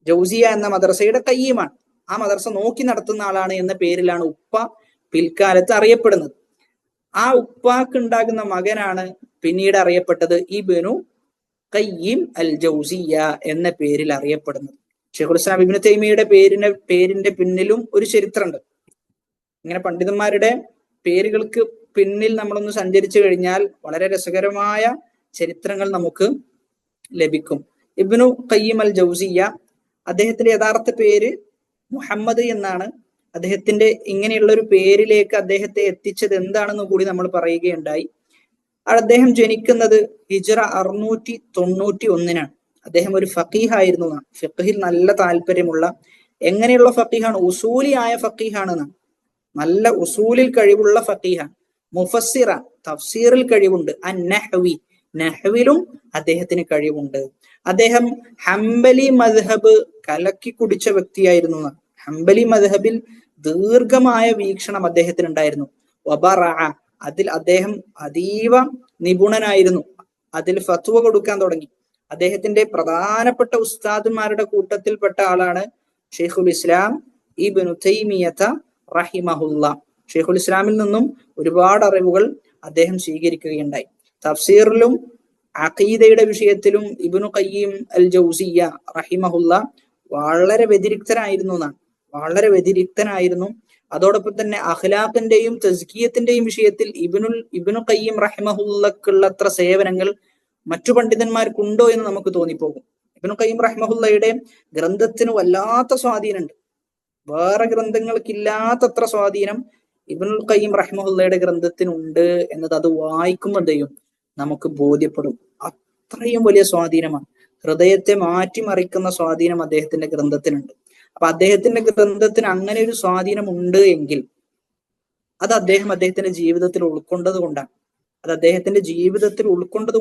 ജൗസിയ എന്ന മദ്രസയുടെ ഖയ്യിമാണ്. ആ മദ്രസ നോക്കി നടത്തുന്ന ആളാണ് എന്ന പേരിലാണ് ഉപ്പ പിൽക്കാലത്ത് അറിയപ്പെടുന്നത്. ആ ഉപ്പാക്ക് ഉണ്ടാകുന്ന മകനാണ് പിന്നീട് അറിയപ്പെട്ടത് ഇബ്നു ഖയ്യിം അൽ ജൗസിയ എന്ന പേരിൽ അറിയപ്പെടുന്നത്. ശൈഖുൽ ഇസ്ലാം ഇബ്നു തൈമിയയുടെ പേരിന്റെ പിന്നിലും ഒരു ചരിത്രമുണ്ട്. ഇങ്ങനെ പണ്ഡിതന്മാരുടെ പേരുകൾക്ക് പിന്നിൽ നമ്മളൊന്ന് സഞ്ചരിച്ചു കഴിഞ്ഞാൽ വളരെ രസകരമായ ചരിത്രങ്ങൾ നമുക്ക് ലഭിക്കും. ഇബ്നു ഖയ്യിം അൽ ജൗസിയ, അദ്ദേഹത്തിന്റെ യഥാർത്ഥ പേര് മുഹമ്മദ് എന്നാണ്. അദ്ദേഹത്തിന്റെ ഇങ്ങനെയുള്ള ഒരു പേരിലേക്ക് അദ്ദേഹത്തെ എത്തിച്ചത് എന്താണെന്ന് കൂടി നമ്മൾ പറയുകയുണ്ടായി. അദ്ദേഹം ജനിക്കുന്നത് ഹിജ്റ 691 അദ്ദേഹം ഒരു ഫഖീഹായിരുന്നു. ഫഖീഹിൽ നല്ല താല്പര്യമുള്ള, എങ്ങനെയുള്ള ഫഖീഹാണ്? ഉസൂലിയായ ഫഖീഹാണ്. നല്ല ഉസൂലിൽ കഴിവുള്ള ഫഖീഹാണ്. മുഫസ്സിറ, തഫ്സീറിൽ കഴിവുണ്ട്. അന്നഹ്വി, നഹ്വിലും അദ്ദേഹത്തിന് കഴിവുണ്ട്. അദ്ദേഹം ഹംബലി മദ്ഹബ് കലക്കി കുടിച്ച വ്യക്തിയായിരുന്നു. ഹംബലി മദ്ഹബിൽ ദീർഘമായ വീക്ഷണം അദ്ദേഹത്തിന് ഉണ്ടായിരുന്നു. വബറഅ, അതിൽ അദ്ദേഹം അതീവ നിപുണനായിരുന്നു. അതിൽ ഫത്വ കൊടുക്കാൻ തുടങ്ങി. അദ്ദേഹത്തിന്റെ പ്രധാനപ്പെട്ട ഉസ്താദുമാരുടെ കൂട്ടത്തിൽപ്പെട്ട ആളാണ് ഷെയ്ഖുൽ ഇസ്ലാം ഇബ്നു തൈമിയ്യത റഹിമഹുല്ല. ഷെയ്ഖുൽ ഇസ്ലാമിൽ നിന്നും ഒരുപാട് അറിവുകൾ അദ്ദേഹം സ്വീകരിക്കുകയുണ്ടായി. തഫ്സീറിലും അഖീദയുടെ വിഷയത്തിലും ഇബ്നു ഖയ്യിം അൽ ജൗസിയ്യ റഹിമഹുല്ല വളരെ വ്യതിരിക്തനായിരുന്നു എന്നാണ്, വളരെ വ്യതിരിക്തനായിരുന്നു. അതോടൊപ്പം തന്നെ അഖ്ലാഖിന്റെയും തസ്കിയത്തിന്റെയും വിഷയത്തിൽ ഇബ്നു ഖയ്യിം റഹിമഹുല്ലക്കുള്ള അത്ര സേവനങ്ങൾ മറ്റു പണ്ഡിതന്മാർക്കുണ്ടോ എന്ന് നമുക്ക് തോന്നിപ്പോകും. ഇബ്നു ഖയ്യിം റഹിമഹുല്ലയുടെ ഗ്രന്ഥത്തിന് വല്ലാത്ത സ്വാധീനമുണ്ട്. വേറെ ഗ്രന്ഥങ്ങൾക്കില്ലാത്തത്ര സ്വാധീനം ഇബ്നുൽ ഖയ്യിം റഹിമഹുല്ലയുടെ ഗ്രന്ഥത്തിനുണ്ട് എന്നത് അത് വായിക്കുമ്പോഴേയും നമുക്ക് ബോധ്യപ്പെടും. അത്രയും വലിയ സ്വാധീനമാണ്, ഹൃദയത്തെ മാറ്റിമറിക്കുന്ന സ്വാധീനം അദ്ദേഹത്തിന്റെ ഗ്രന്ഥത്തിനുണ്ട്. അപ്പൊ അദ്ദേഹത്തിന്റെ ഗ്രന്ഥത്തിന് അങ്ങനെ ഒരു സ്വാധീനം ഉണ്ട് എങ്കിൽ അത് അദ്ദേഹത്തിന്റെ ജീവിതത്തിൽ ഉൾക്കൊണ്ടത്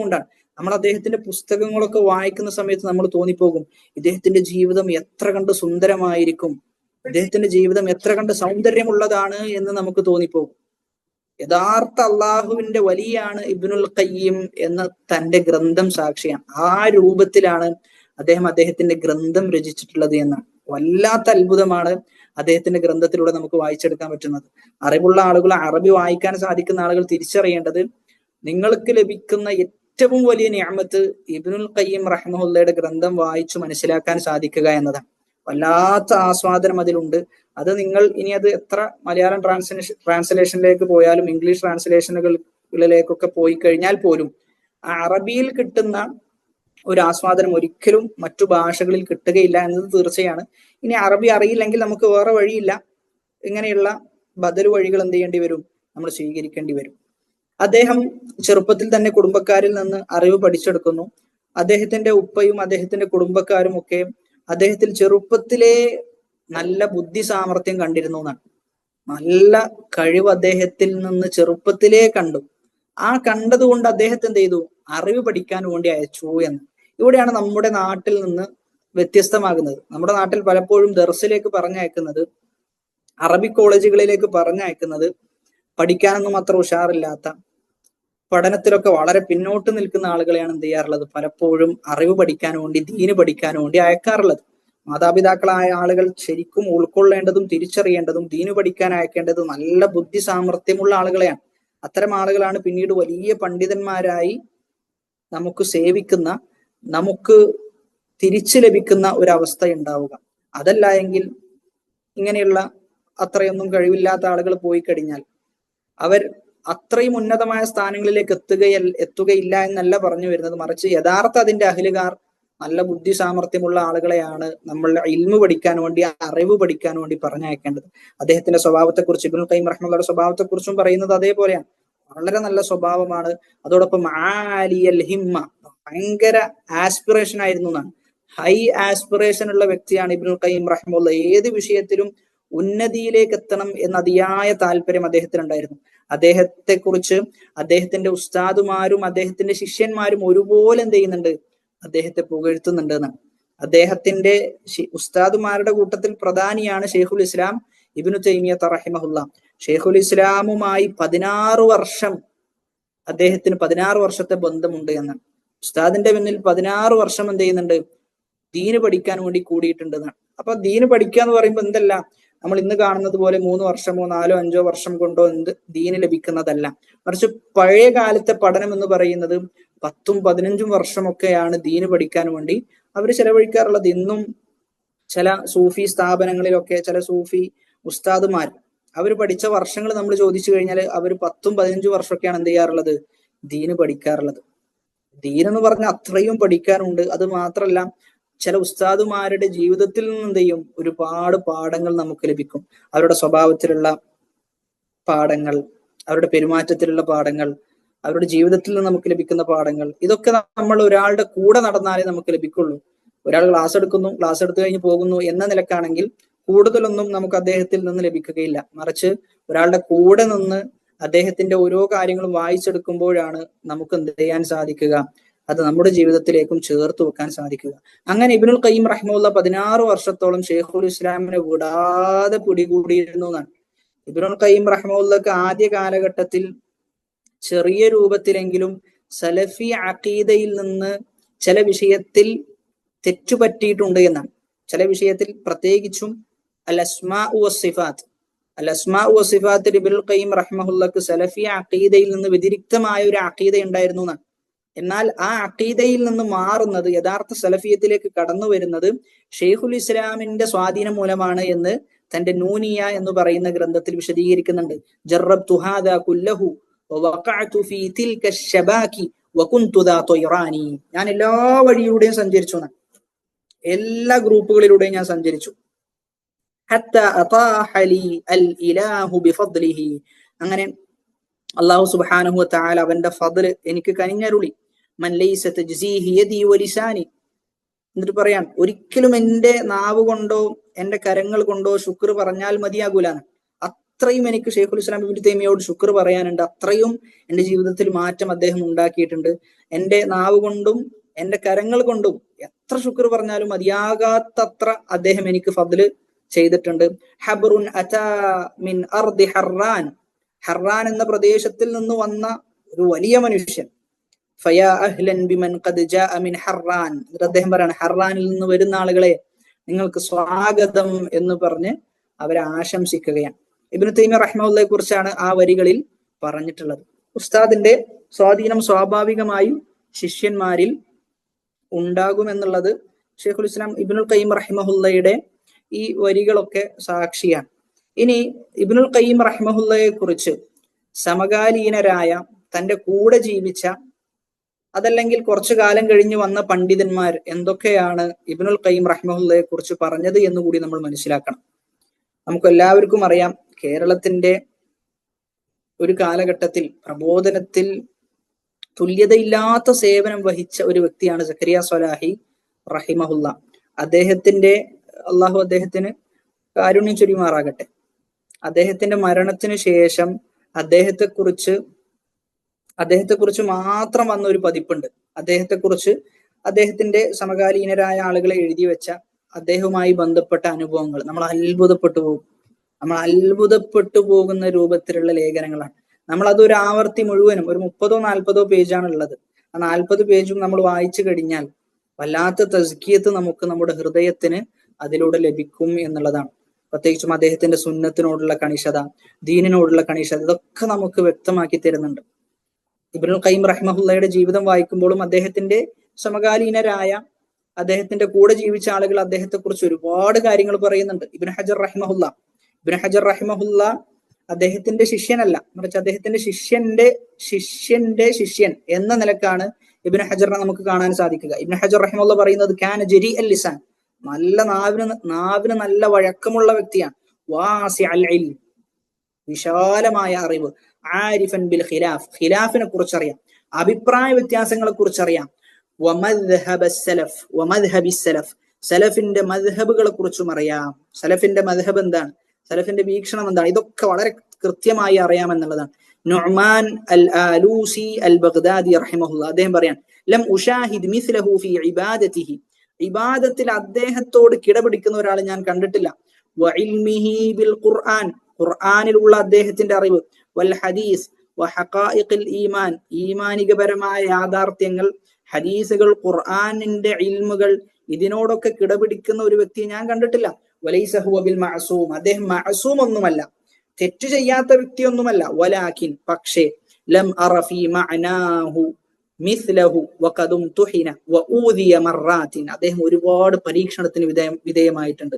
കൊണ്ടാണ്. നമ്മൾ അദ്ദേഹത്തിന്റെ പുസ്തകങ്ങളൊക്കെ വായിക്കുന്ന സമയത്ത് നമ്മൾ തോന്നിപ്പോകും, ഇദ്ദേഹത്തിന്റെ ജീവിതം എത്ര കണ്ട് സുന്ദരമായിരിക്കും, ഇദ്ദേഹത്തിന്റെ ജീവിതം എത്ര കണ്ട് സൗന്ദര്യമുള്ളതാണ് എന്ന് നമുക്ക് തോന്നിപ്പോകും. യഥാർത്ഥ അള്ളാഹുവിന്റെ വലിയാണ് ഇബ്നുൽ ഖയ്യിം എന്ന തന്റെ ഗ്രന്ഥം സാക്ഷിയാണ്. ആ രൂപത്തിലാണ് അദ്ദേഹത്തിന്റെ ഗ്രന്ഥം രചിച്ചിട്ടുള്ളത് എന്നാണ്. വല്ലാത്ത അത്ഭുതമാണ് അദ്ദേഹത്തിന്റെ ഗ്രന്ഥത്തിലൂടെ നമുക്ക് വായിച്ചെടുക്കാൻ പറ്റുന്നത്. അറിവുള്ള ആളുകൾ, അറബി വായിക്കാൻ സാധിക്കുന്ന ആളുകൾ തിരിച്ചറിയേണ്ടത്, നിങ്ങൾക്ക് ലഭിക്കുന്ന ഏറ്റവും വലിയ നിഅമത്ത് ഇബ്നുൽ ഖയ്യിം റഹിമഹുല്ലയുടെ ഗ്രന്ഥം വായിച്ചു മനസ്സിലാക്കാൻ സാധിക്കുക എന്നതാണ്. വല്ലാത്ത ആസ്വാദനം അതിലുണ്ട്. അത് നിങ്ങൾ ഇനി അത് എത്ര മലയാളം ട്രാൻസ്ലേഷനിലേക്ക് പോയാലും ഇംഗ്ലീഷ് ട്രാൻസ്ലേഷനുകളിലേക്കൊക്കെ പോയി കഴിഞ്ഞാൽ പോലും ആ അറബിയിൽ കിട്ടുന്ന ഒരു ആസ്വാദനം ഒരിക്കലും മറ്റു ഭാഷകളിൽ കിട്ടുകയില്ല എന്നത് തീർച്ചയാണ്. ഇനി അറബി അറിയില്ലെങ്കിൽ നമുക്ക് വേറെ വഴിയില്ല, ഇങ്ങനെയുള്ള ബദൽ വഴികൾ എന്ത് ചെയ്യേണ്ടി വരും, നമ്മൾ സ്വീകരിക്കേണ്ടി വരും. അദ്ദേഹം ചെറുപ്പത്തിൽ തന്നെ കുടുംബക്കാരിൽ നിന്ന് അറിവ് പഠിച്ചെടുക്കുന്നു. അദ്ദേഹത്തിന്റെ ഉപ്പയും അദ്ദേഹത്തിന്റെ കുടുംബക്കാരും ഒക്കെ അദ്ദേഹത്തിൽ ചെറുപ്പത്തിലെ നല്ല ബുദ്ധി സാമർഥ്യം കണ്ടിരുന്നു എന്നാണ്. നല്ല കഴിവ് അദ്ദേഹത്തിൽ നിന്ന് ചെറുപ്പത്തിലേ കണ്ടു. ആ കണ്ടതുകൊണ്ട് അദ്ദേഹത്തെ എന്ത് ചെയ്തു, അറിവ് പഠിക്കാൻ വേണ്ടി അയച്ചു എന്ന്. ഇവിടെയാണ് നമ്മുടെ നാട്ടിൽ നിന്ന് വ്യത്യസ്തമാകുന്നത്. നമ്മുടെ നാട്ടിൽ പലപ്പോഴും ദർസിലേക്ക് പറഞ്ഞയക്കുന്നത്, അറബി കോളേജുകളിലേക്ക് പറഞ്ഞയക്കുന്നത് പഠിക്കാനൊന്നും അത്ര ഉഷാറില്ലാത്ത, പഠനത്തിലൊക്കെ വളരെ പിന്നോട്ട് നിൽക്കുന്ന ആളുകളെയാണ് എന്ത് ചെയ്യാറുള്ളത്, പലപ്പോഴും അറിവ് പഠിക്കാൻ വേണ്ടി, ദീന് പഠിക്കാൻ വേണ്ടി അയക്കാറുള്ളത്. മാതാപിതാക്കളായ ആളുകൾ ശരിക്കും ഉൾക്കൊള്ളേണ്ടതും തിരിച്ചറിയേണ്ടതും ദീന് പഠിക്കാൻ അയക്കേണ്ടതും നല്ല ബുദ്ധി സാമർഥ്യമുള്ള ആളുകളെയാണ്. അത്തരം ആളുകളാണ് പിന്നീട് വലിയ പണ്ഡിതന്മാരായി നമുക്ക് സേവിക്കുന്ന, നമുക്ക് തിരിച്ചു ലഭിക്കുന്ന ഒരവസ്ഥ ഉണ്ടാവുക. അതല്ല എങ്കിൽ ഇങ്ങനെയുള്ള അത്രയൊന്നും കഴിവില്ലാത്ത ആളുകൾ പോയി കഴിഞ്ഞാൽ അവർ അത്രയും ഉന്നതമായ സ്ഥാനങ്ങളിലേക്ക് എത്തുകയില്ല എന്നല്ല പറഞ്ഞു വരുന്നത്. മറിച്ച് യഥാർത്ഥ അതിന്റെ അഹ്ലുകാർ, നല്ല ബുദ്ധി സാമർഥ്യമുള്ള ആളുകളെയാണ് നമ്മൾ ഇൽമു പഠിക്കാൻ വേണ്ടി, അറിവ് പഠിക്കാൻ വേണ്ടി പറഞ്ഞയക്കേണ്ടത്. അദ്ദേഹത്തിന്റെ സ്വഭാവത്തെക്കുറിച്ച്, ഇബ്നുൽ ഖയ്യിം റഹിമഹുല്ലയുടെ സ്വഭാവത്തെക്കുറിച്ചും പറയുന്നത് അതേപോലെയാണ്. വളരെ നല്ല സ്വഭാവമാണ്. അതോടൊപ്പം ആലിയൽ ഹിമ്മ, ഭയങ്കര ആസ്പിറേഷൻ ആയിരുന്നു എന്നാണ്. ഹൈ ആസ്പിറേഷൻ ഉള്ള വ്യക്തിയാണ് ഇബ്നുൽ ഖയ്യിം റഹിമഹുല്ല. ഏത് വിഷയത്തിലും ഉന്നതിയിലേക്ക് എത്തണം എന്ന അതിയായ താല്പര്യം അദ്ദേഹത്തിനുണ്ടായിരുന്നു. അദ്ദേഹത്തെക്കുറിച്ച് അദ്ദേഹത്തിന്റെ ഉസ്താദുമാരും അദ്ദേഹത്തിന്റെ ശിഷ്യന്മാരും ഒരുപോലെ എന്ത് ചെയ്യുന്നുണ്ട്, അദ്ദേഹത്തെ പുകഴ്ത്തുന്നുണ്ട് എന്നാണ്. അദ്ദേഹത്തിന്റെ ഉസ്താദുമാരുടെ കൂട്ടത്തിൽ പ്രധാനിയാണ് ഷെയ്ഖുൽ ഇസ്ലാം ഇബ്നു തൈമിയ്യത റഹിമഹുല്ല. ഷെയ്ഖുൽ ഇസ്ലാമുമായി 16 വർഷം അദ്ദേഹത്തിന് 16 വർഷത്തെ ബന്ധമുണ്ട് എന്നാണ്. ഉസ്താദിന്റെ പിന്നിൽ 16 വർഷം എന്ത് ചെയ്യുന്നുണ്ട്, ദീന് പഠിക്കാൻ വേണ്ടി കൂടിയിട്ടുണ്ട് എന്നാണ്. അപ്പൊ ദീന് പഠിക്കുക എന്ന് പറയുമ്പോൾ എന്തല്ല, നമ്മൾ ഇന്ന് കാണുന്നത് പോലെ 3 വർഷമോ 4, 5 വർഷം കൊണ്ടോ ദീന് ലഭിക്കുന്നതല്ല. മറിച്ച് പഴയ കാലത്തെ പഠനം എന്ന് പറയുന്നത് 10, 15 വർഷമൊക്കെയാണ് ദീന് പഠിക്കാൻ വേണ്ടി അവർ ചെലവഴിക്കാറുള്ളത്. ഇന്നും ചില സൂഫി സ്ഥാപനങ്ങളിലൊക്കെ ചില സൂഫി ഉസ്താദുമാർ അവർ പഠിച്ച വർഷങ്ങൾ നമ്മൾ ചോദിച്ചു കഴിഞ്ഞാൽ അവർ 10, 15 വർഷമൊക്കെയാണ് എന്ത് ചെയ്യാറുള്ളത്, ദീന് പഠിക്കാറുള്ളത്. ദീൻ എന്ന് പറഞ്ഞാൽ അത്രയും പഠിക്കാനുണ്ട്. അത് മാത്രല്ല, ചില ഉസ്താദുമാരുടെ ജീവിതത്തിൽ നിന്ന് എന്ത് ചെയ്യും, ഒരുപാട് പാഠങ്ങൾ നമുക്ക് ലഭിക്കും. അവരുടെ സ്വഭാവത്തിലുള്ള പാഠങ്ങൾ, അവരുടെ പെരുമാറ്റത്തിലുള്ള പാഠങ്ങൾ, അവരുടെ ജീവിതത്തിൽ നിന്ന് നമുക്ക് ലഭിക്കുന്ന പാഠങ്ങൾ, ഇതൊക്കെ നമ്മൾ ഒരാളുടെ കൂടെ നടന്നാലേ നമുക്ക് ലഭിക്കുള്ളൂ. ഒരാൾ ക്ലാസ് എടുക്കുന്നു, ക്ലാസ് എടുത്തു കഴിഞ്ഞ് പോകുന്നു എന്ന നിലക്കാണെങ്കിൽ കൂടുതലൊന്നും നമുക്ക് അദ്ദേഹത്തിൽ നിന്ന് ലഭിക്കുകയില്ല. മറിച്ച് ഒരാളുടെ കൂടെ നിന്ന് അദ്ദേഹത്തിന്റെ ഓരോ കാര്യങ്ങളും വായിച്ചെടുക്കുമ്പോഴാണ് നമുക്ക് എന്ത് ചെയ്യാൻ സാധിക്കുക, അത് നമ്മുടെ ജീവിതത്തിലേക്കും ചേർത്ത് വെക്കാൻ സാധിക്കുക. അങ്ങനെ ഇബ്നുൽ ഖയ്യിം റഹിമഹുല്ല 16 വർഷത്തോളം ഷെയ്ഖുൽ ഇസ്ലാമിനെ വിടാതെ പിടികൂടിയിരുന്നു എന്നാണ്. ഇബ്നുൽ ഖയ്യിം റഹിമഹുല്ലക്ക് ആദ്യ കാലഘട്ടത്തിൽ ചെറിയ രൂപത്തിലെങ്കിലും സലഫി അഖീദയിൽ നിന്ന് ചില വിഷയത്തിൽ തെറ്റുപറ്റിയിട്ടുണ്ട് എന്നാണ്. ചില വിഷയത്തിൽ പ്രത്യേകിച്ചും അൽ അസ്മാഉ വസ്സിഫാത്ത്, അൽ അസ്മാഉ വസ്സിഫാത്തിൽ ഇബ്നുൽ ഖയ്യിം റഹിമഹുല്ലക്ക് സലഫി അഖീദയിൽ നിന്ന് വ്യതിരിക്തമായ ഒരു അഖീദ ഉണ്ടായിരുന്നു എന്നാണ്. എന്നാൽ ആ അഖീദയിൽ നിന്ന് മാറുന്നത്, യഥാർത്ഥ സലഫിയത്തിലേക്ക് കടന്നു വരുന്നത് ഷെയ്ഖുൽ ഇസ്ലാമിന്റെ സ്വാധീനം മൂലമാണ് എന്ന് തന്റെ നൂനിയ എന്ന് പറയുന്ന ഗ്രന്ഥത്തിൽ വിശദീകരിക്കുന്നുണ്ട്. ജറബ്തു ഹാദാ കുല്ലഹു വവഖഅതു ഫീ തിൽക അശ്ശബാകി വകുൻതു ദാ ത്വയ്റാനി. ഞാൻ എല്ലാ വഴിയിലൂടെയും സഞ്ചരിച്ചു, എല്ലാ ഗ്രൂപ്പുകളിലൂടെയും ഞാൻ സഞ്ചരിച്ചു. ഹത്താ അതാഹ ലി അൽ ഇലാഹു ബിഫദ്ലിഹി. അങ്ങനെ അല്ലാഹു സുബ്ഹാനഹു വ തആല അവന്റെ ഫദ്ൽ എനിക്ക് കനിഞ്ഞരുളി. മൻ ലൈസ തജ്സീഹി യദി വലിസാനി. എന്നിട്ട് പറയാൻ, ഒരിക്കലും എന്റെ നാവ് കൊണ്ടോ എന്റെ കരങ്ങൾ കൊണ്ടോ ശുക്ർ പറഞ്ഞാൽ മതിയാകൂലാണ്. അത്രയും എനിക്ക് ഷെയ്ഖുൽ ഇസ്ലാം ഇബ്നു തൈമിയയോട് ശുക്ർ പറയാനുണ്ട്. അത്രയും എന്റെ ജീവിതത്തിൽ മാറ്റം അദ്ദേഹം ഉണ്ടാക്കിയിട്ടുണ്ട്. എന്റെ നാവ് കൊണ്ടും എന്റെ കരങ്ങൾ കൊണ്ടും എത്ര ശുക്ർ പറഞ്ഞാലും മതിയാകാത്തത്ര അദ്ദേഹം എനിക്ക് ഫദ്ല് ചെയ്തിട്ടുണ്ട്. ഹബ്റുൻ അതാ മിൻ അർദി ഹർറാൻ. ഹർറാൻ എന്ന പ്രദേശത്തിൽ നിന്ന് വന്ന ഒരു വലിയ മനുഷ്യൻ. ഫയാ അഹ്ലൻ ബിമൻ ഖദ് ജാഅ മിൻ ഹർറാൻ. അദ്ദേഹം പറയാണ്, ഹർറാനിൽ നിന്ന് വരുന്ന ആളുകളെ നിങ്ങൾക്ക് സ്വാഗതം എന്ന് പറഞ്ഞ് അവരെ ആശംസിക്കുകയാണ്. ഇബ്നു തൈമിയ്യ റഹിമഹുള്ളയെ കുറിച്ചാണ് ആ വരികളിൽ പറഞ്ഞിട്ടുള്ളത്. ഉസ്താദിന്റെ സ്വാധീനം സ്വാഭാവികമായും ശിഷ്യന്മാരിൽ ഉണ്ടാകുമെന്നുള്ളത് ഷെയ്ഖുൽ ഇസ്ലാം ഇബ്നുൽ ഖയ്യിം റഹിമഹുള്ളയുടെ ഈ വരികളൊക്കെ സാക്ഷിയാണ്. ഇനി ഇബ്നുൽ ഖയ്യിം റഹിമഹുള്ളയെ കുറിച്ച് സമകാലീനരായ, തന്റെ കൂടെ ജീവിച്ച, അതല്ലെങ്കിൽ കുറച്ചു കാലം കഴിഞ്ഞ് വന്ന പണ്ഡിതന്മാർ എന്തൊക്കെയാണ് ഇബ്നുൽ ഖയ്യിം റഹിമഹുള്ളയെ കുറിച്ച് പറഞ്ഞത് എന്നുകൂടി നമ്മൾ മനസ്സിലാക്കണം. നമുക്ക് എല്ലാവർക്കും അറിയാം, കേരളത്തിന്റെ ഒരു കാലഘട്ടത്തിൽ പ്രബോധനത്തിൽ തുല്യതയില്ലാത്ത സേവനം വഹിച്ച ഒരു വ്യക്തിയാണ് സക്കരിയ സ്വലാഹി റഹിമഹുള്ള. അദ്ദേഹത്തിന്റെ, അള്ളാഹു അദ്ദേഹത്തിന് കാരുണ്യം ചൊരിയുമാറാകട്ടെ, അദ്ദേഹത്തിന്റെ മരണത്തിന് ശേഷം അദ്ദേഹത്തെക്കുറിച്ച് മാത്രം വന്ന ഒരു പതിപ്പുണ്ട്. അദ്ദേഹത്തിന്റെ സമകാലീനരായ ആളുകളെ എഴുതി വെച്ച അദ്ദേഹവുമായി ബന്ധപ്പെട്ട അനുഭവങ്ങൾ നമ്മൾ അത്ഭുതപ്പെട്ടു പോകുന്ന രൂപത്തിലുള്ള ലേഖനങ്ങളാണ്. നമ്മൾ അതൊരു ആവർത്തി മുഴുവനും ഒരു 30-40 പേജാണ് ഉള്ളത്. ആ 40 പേജും നമ്മൾ വായിച്ചു കഴിഞ്ഞാൽ വല്ലാത്ത തസ്കിയത്ത് നമുക്ക് നമ്മുടെ ഹൃദയത്തിന് അതിലൂടെ ലഭിക്കും എന്നുള്ളതാണ്. പ്രത്യേകിച്ചും അദ്ദേഹത്തിന്റെ സുന്നത്തിനോടുള്ള കണിശത, ദീനിനോടുള്ള കണിശത, ഇതൊക്കെ നമുക്ക് വ്യക്തമാക്കി തരുന്നുണ്ട്. ഇബ്നുൽ ഖയ്യിം റഹിമഹുള്ളയുടെ ജീവിതം വായിക്കുമ്പോഴും അദ്ദേഹത്തിന്റെ സമകാലീനരായ, അദ്ദേഹത്തിന്റെ കൂടെ ജീവിച്ച ആളുകൾ അദ്ദേഹത്തെ കുറിച്ച് ഒരുപാട് കാര്യങ്ങൾ പറയുന്നുണ്ട്. ഇബ്നു ഹജർ റഹിമഹുള്ള അദ്ദേഹത്തിന്റെ ശിഷ്യനല്ല, മറിച്ച് അദ്ദേഹത്തിന്റെ ശിഷ്യന്റെ ശിഷ്യൻ എന്ന നിലക്കാണ് ഇബ്നു ഹജറിനെ നമുക്ക് കാണാൻ സാധിക്കുക. ഇബ്നു ഹജർ റഹിമഹുള്ള പറയുന്നത്, കാന ജരി അൽ ലിസാൻ, നല്ല നാവിന് നല്ല വഴക്കമുള്ള വ്യക്തിയാണ്. വാസിഅൽ ഇൽം, വിശാലമായ അറിവ്. ആരിഫൻ ബിൽ ഖിലാഫ്, ഖിലാഫിനെ കുറിച്ച് അറിയാം, അഭിപ്രായ വ്യത്യാസങ്ങളെ കുറിച്ച് അറിയാം. വമദ്ഹബിസ്സലഫ്, സലഫിന്റെ മദ്ഹബുകളെ കുറിച്ചും അറിയാം. സലഫിന്റെ മദ്ഹബ് എന്താണ്, സലഫിന്റെ വീക്ഷണം എന്താണ്, ഇതൊക്കെ വളരെ കൃത്യമായി അറിയാമെന്നുള്ളതാണ്. നുഅ്മാൻ അൽ ആലൂസി അൽ ബഗ്ദാദി റഹിമഹുല്ലാ അദ്ദേഹം പറയാൻ, ലം ഉഷാഹിദ് മിസ്ലഹു ഫീ ഇബാദതിഹി, ഇബാദത്തിൽ അദ്ദേഹത്തോട് കിടപിടിക്കുന്ന ഒരാൾ ഞാൻ കണ്ടിട്ടില്ല. വഇൽമിഹി ബിൽ ഖുർആൻ, ഖുർആനിലുള്ള അദ്ദേഹത്തിന്റെ അറിവ്, വൽ ഹദീസ് വഹഖായിഖിൽ ഈമാൻ, ഈമാനികപരമായ യാഥാർത്ഥ്യങ്ങൾ, ഹദീസുകൾ, ഖുർആനിന്റെ ഇൽമുകൾ, ഇതിനോടൊക്കെ കിടപിടിക്കുന്ന ഒരു വ്യക്തിയെ ഞാൻ കണ്ടിട്ടില്ല. വലൈസ ഹുവ ബിൽ മഅസൂം, അദ്ദേഹം മഅസൂം ഒന്നുമല്ല, തെറ്റ് ചെയ്യാത്ത വ്യക്തിയൊന്നുമല്ല. വലാകിൻ, പക്ഷേ, ലം അറ ഫീ മഅനാഹു മിസ്ലഹു വഖദും തുഹിന വഊദിയ മറാത്തിൻ, അദ്ദേഹം ഒരുപാട് പരീക്ഷണത്തിന് വിധേയമായിട്ടുണ്ട്,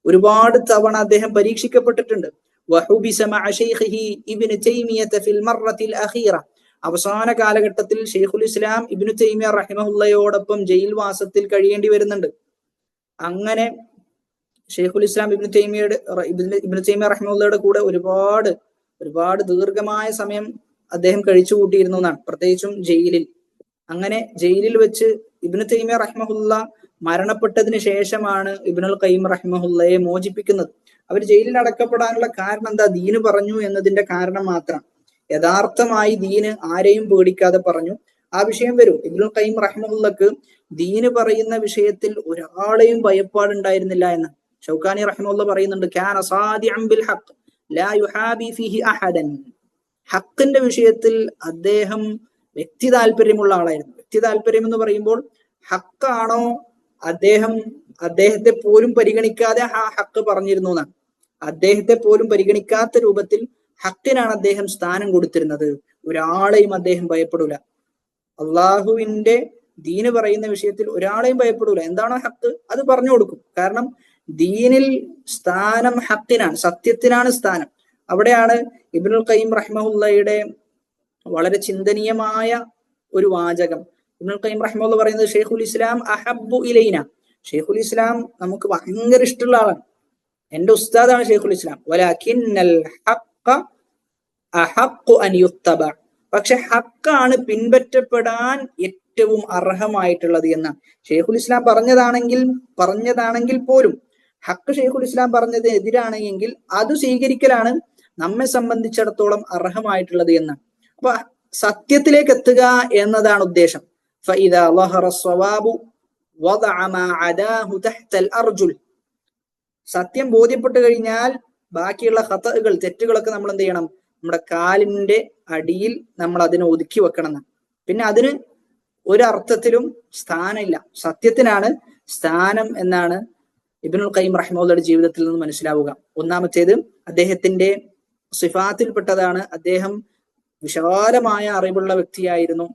ഒരുപാട് തവണ അദ്ദേഹം പരീക്ഷിക്കപ്പെട്ടിട്ടുണ്ട്. വഹുബിസ മഅ ശൈഖിഹി ഇബ്നു തൈമിയ്യത ഫിൽ മറത്തിൽ അഖീറ, അവസാന കാലഘട്ടത്തിൽ ഷെയ്ഖുൽ ഇസ്ലാം ഇബ്നു തൈമിയ്യ റഹിമഹുള്ളയോടൊപ്പം ജയിൽ വാസത്തിൽ കഴിയേണ്ടി വരുന്നുണ്ട്. അങ്ങനെ ഷെയ്ഖുൽ ഇസ്ലാം ഇബ്നു തൈമിയ്യ റഹിമഹുള്ളയുടെ കൂടെ ഒരുപാട് ദീർഘമായ സമയം അദ്ദേഹം കഴിച്ചു കൂട്ടിയിരുന്നു എന്നാണ്, പ്രത്യേകിച്ചും ജയിലിൽ. അങ്ങനെ ജയിലിൽ വെച്ച് ഇബ്നു തൈമിയ്യ റഹിമഹുള്ള മരണപ്പെട്ടതിന് ശേഷമാണ് ഇബ്നുൽ ഖയ്യിം റഹിമഹുള്ളയെ മോചിപ്പിക്കുന്നത്. അവർ ജയിലിൽ അടക്കപ്പെടാനുള്ള കാരണം എന്താ, ദീന് പറഞ്ഞു എന്നതിന്റെ കാരണം മാത്രം. യഥാർത്ഥമായി ദീന് ആരെയും പേടിക്കാതെ പറഞ്ഞു. ആ വിഷയം വരും. ഇബ്നുൽ ഖയ്യിം റഹിമഹുള്ളക്ക് ദീന് പറയുന്ന വിഷയത്തിൽ ഒരാളെയും ഭയപ്പാടുണ്ടായിരുന്നില്ല എന്ന് ഷൗക്കാനി റഹിമഹുള്ള പറയുന്നുണ്ട്. കാന സാദിഅൻ ബിൽ ഹഖ് ലാ യുഹാബി ഫീഹി അഹദൻ, ഹക്കിന്റെ വിഷയത്തിൽ അദ്ദേഹം വ്യക്തി താല്പര്യമുള്ള ആളായിരുന്നു. വ്യക്തി താല്പര്യം എന്ന് പറയുമ്പോൾ ഹക്കാണോ അദ്ദേഹത്തെ പോലും പരിഗണിക്കാതെ ആ ഹക്ക് പറഞ്ഞിരുന്നു എന്നാണ്. അദ്ദേഹത്തെ പോലും പരിഗണിക്കാത്ത രൂപത്തിൽ ഹക്കിനാണ് അദ്ദേഹം സ്ഥാനം കൊടുത്തിരുന്നത്. ഒരാളെയും അദ്ദേഹം ഭയപ്പെടൂല. അള്ളാഹുവിന്റെ ദീന് പറയുന്ന വിഷയത്തിൽ ഒരാളെയും ഭയപ്പെടൂല. എന്താണോ ഹക്ക് അത് പറഞ്ഞു കൊടുക്കും. കാരണം ദീനിൽ സ്ഥാനം ഹക്കിനാണ്, സത്യത്തിനാണ് സ്ഥാനം. അവിടെയാണ് ഇബ്നുൽ ഖയ്യിം റഹ്മഹുള്ളയുടെ വളരെ ചിന്തനീയമായ ഒരു വാചകം. ഇബ്നുൽ ഖയ്യിം റഹ്മഹുള്ള പറയുന്നത്, ഷെയ്ഖുൽ ഇസ്ലാം അഹബ്ബു ഇലൈന, ഷെയ്ഖുൽ ഇസ്ലാം നമുക്ക് ഭയങ്കര ഇഷ്ടമുള്ള ആളാണ്, എന്റെ ഉസ്താദാണ് ഷെയ്ഖുൽ ഇസ്ലാം. വലാകിന്നൽ ഹഖ്ഖ അഹഖു അൻ യുത്തബ, പക്ഷെ ഹക്കാണ് പിൻപറ്റപ്പെടാൻ ഏറ്റവും അർഹമായിട്ടുള്ളത് എന്ന് ഷെയ്ഖുൽ ഇസ്ലാം പറഞ്ഞതാണെങ്കിൽ പോലും ഹക്ക് ഷെയ്ഖുൽ ഇസ്ലാം പറഞ്ഞത് എതിരാണെങ്കിൽ അത് സ്വീകരിക്കലാണ് നമ്മെ സംബന്ധിച്ചിടത്തോളം അർഹമായിട്ടുള്ളത് എന്ന്. അപ്പൊ സത്യത്തിലേക്ക് എത്തുക എന്നതാണ് ഉദ്ദേശം. ഫഇദാ ളഹറ സ്വവാബു വദഅ മാ അദാഹു തഹ്ത അർജുൽ, സത്യം ബോധ്യപ്പെട്ടു കഴിഞ്ഞാൽ ബാക്കിയുള്ള ഖതഅകൾ, തെറ്റുകളൊക്കെ നമ്മൾ എന്ത് ചെയ്യണം? നമ്മുടെ കാലിന്റെ അടിയിൽ നമ്മൾ അതിനെ ഒതുക്കി വെക്കണം. പിന്നെ അതിന് ഒരർത്ഥത്തിലും സ്ഥാനമില്ല, സത്യത്തിനാണ് സ്ഥാനം എന്നാണ് ഇബ്നുൽ ഖയ്യിം റഹിമഹുള്ളയുടെ ജീവിതത്തിൽ നിന്ന് മനസ്സിലാവുക. ഒന്നാമത്തേത്, അദ്ദേഹത്തിന്റെ സിഫാത്തിൽപ്പെട്ടതാണ്, അദ്ദേഹം വിശാലമായ അറിവുള്ള വ്യക്തിയായിരുന്നു.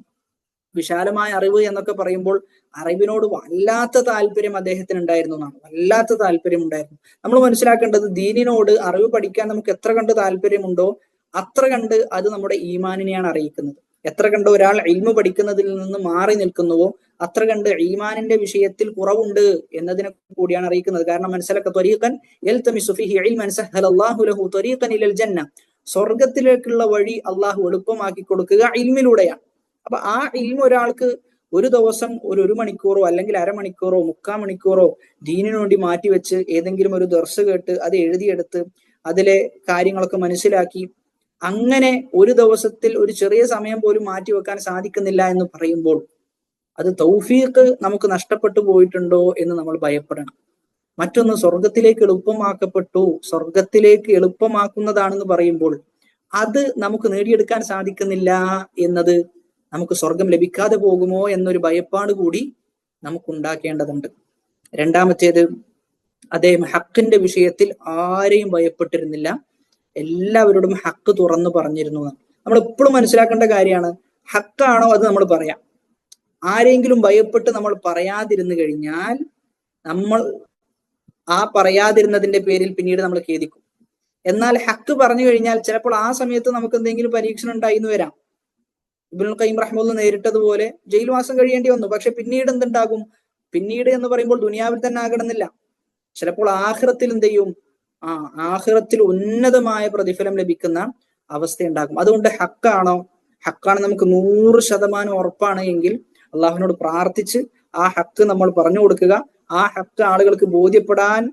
വിശാലമായ അറിവ് എന്നൊക്കെ പറയുമ്പോൾ അറിവിനോട് വല്ലാത്ത താല്പര്യം അദ്ദേഹത്തിന് ഉണ്ടായിരുന്നു എന്നാണ്. വല്ലാത്ത താല്പര്യം ഉണ്ടായിരുന്നു. നമ്മൾ മനസ്സിലാക്കേണ്ടത്, ദീനിനോട്, അറിവ് പഠിക്കാൻ നമുക്ക് എത്ര കണ്ട് താല്പര്യമുണ്ടോ അത്ര കണ്ട് അത് നമ്മുടെ ഈമാനിനെയാണ് അറിയിക്കുന്നത്. എത്ര കണ്ട് ഒരാൾ ഇൽമു പഠിക്കുന്നതിൽ നിന്ന് മാറി നിൽക്കുന്നുവോ അത്ര കണ്ട് ഈമാനിന്റെ വിഷയത്തിൽ കുറവുണ്ട് എന്നതിനെ കൂടിയാണ് അറിയിക്കുന്നത്. കാരണം മനസ്സിലാക്ക ത്വരീഖൻ യൽതമിസു ഫീഹി ഇൽമൻ സഹലല്ലാഹു ലഹു ത്വരീഖൻ ഇലൽ ജന്ന, സ്വർഗത്തിലേക്കുള്ള വഴി അള്ളാഹു എളുപ്പമാക്കി കൊടുക്കുക ഇൽമിലൂടെയാണ്. അപ്പൊ ആ ഇൽമു ഒരാൾക്ക് ഒരു ദിവസം ഒരു മണിക്കൂറോ അല്ലെങ്കിൽ അരമണിക്കൂറോ 3/4 മണിക്കൂറോ ദീനിനു വേണ്ടി മാറ്റിവെച്ച് ഏതെങ്കിലും ഒരു ദർസ് കേട്ട് അത് എഴുതിയെടുത്ത് അതിലെ കാര്യങ്ങളൊക്കെ മനസ്സിലാക്കി അങ്ങനെ ഒരു ദിവസത്തിൽ ഒരു ചെറിയ സമയം പോലും മാറ്റിവെക്കാൻ സാധിക്കുന്നില്ല എന്ന് പറയുമ്പോൾ അത് തൗഫീഖ് നമുക്ക് നഷ്ടപ്പെട്ടു പോയിട്ടുണ്ടോ എന്ന് നമ്മൾ ഭയപ്പെടണം. മറ്റൊന്ന്, സ്വർഗത്തിലേക്ക് എളുപ്പമാക്കുന്നതാണെന്ന് പറയുമ്പോൾ അത് നമുക്ക് നേടിയെടുക്കാൻ സാധിക്കുന്നില്ല എന്നത് നമുക്ക് സ്വർഗം ലഭിക്കാതെ പോകുമോ എന്നൊരു ഭയപ്പാട് കൂടി നമുക്ക് ഉണ്ടാക്കേണ്ടതുണ്ട്. രണ്ടാമത്തേത്, അദ്ദേഹം ഹക്കിന്റെ വിഷയത്തിൽ ആരെയും ഭയപ്പെട്ടിരുന്നില്ല, എല്ലാവരോടും ഹക്ക് തുറന്നു പറഞ്ഞിരുന്നു. നമ്മൾ എപ്പോഴും മനസ്സിലാക്കേണ്ട കാര്യമാണ്, ഹക്കാണോ അത് നമ്മൾ പറയാം. ആരെങ്കിലും ഭയപ്പെട്ട് നമ്മൾ പറയാതിരുന്നു കഴിഞ്ഞാൽ നമ്മൾ ആ പറയാതിരുന്നതിന്റെ പേരിൽ പിന്നീട് നമ്മൾ ഖേദിക്കും. എന്നാൽ ഹക്ക് പറഞ്ഞു കഴിഞ്ഞാൽ ചിലപ്പോൾ ആ സമയത്ത് നമുക്ക് എന്തെങ്കിലും പരീക്ഷണം ഉണ്ടായിന്ന് വരാം. ഇബ്നുൽ ഖയ്യിം റഹ്മത്തുള്ള നേരിട്ടതുപോലെ ജയിൽവാസം കഴിയേണ്ടി വന്നു. പക്ഷെ പിന്നീട് എന്തുണ്ടാകും? പിന്നീട് എന്ന് പറയുമ്പോൾ ദുനിയാവിൽ തന്നെ ആകണമെന്നില്ല, ചിലപ്പോൾ ആഖിറത്തിൽ എന്ത് ചെയ്യും? ആഖിറത്തിൽ ഉന്നതമായ പ്രതിഫലം ലഭിക്കുന്ന അവസ്ഥയുണ്ടാകും. അതുകൊണ്ട് ഹക്കാണ് നമുക്ക് 100% ഉറപ്പാണ് എങ്കിൽ അള്ളാഹുവിനോട് പ്രാർത്ഥിച്ച് ആ ഹക്ക് നമ്മൾ പറഞ്ഞു കൊടുക്കുക, ആ ഹക്ക് ആളുകൾക്ക് ബോധ്യപ്പെടാൻ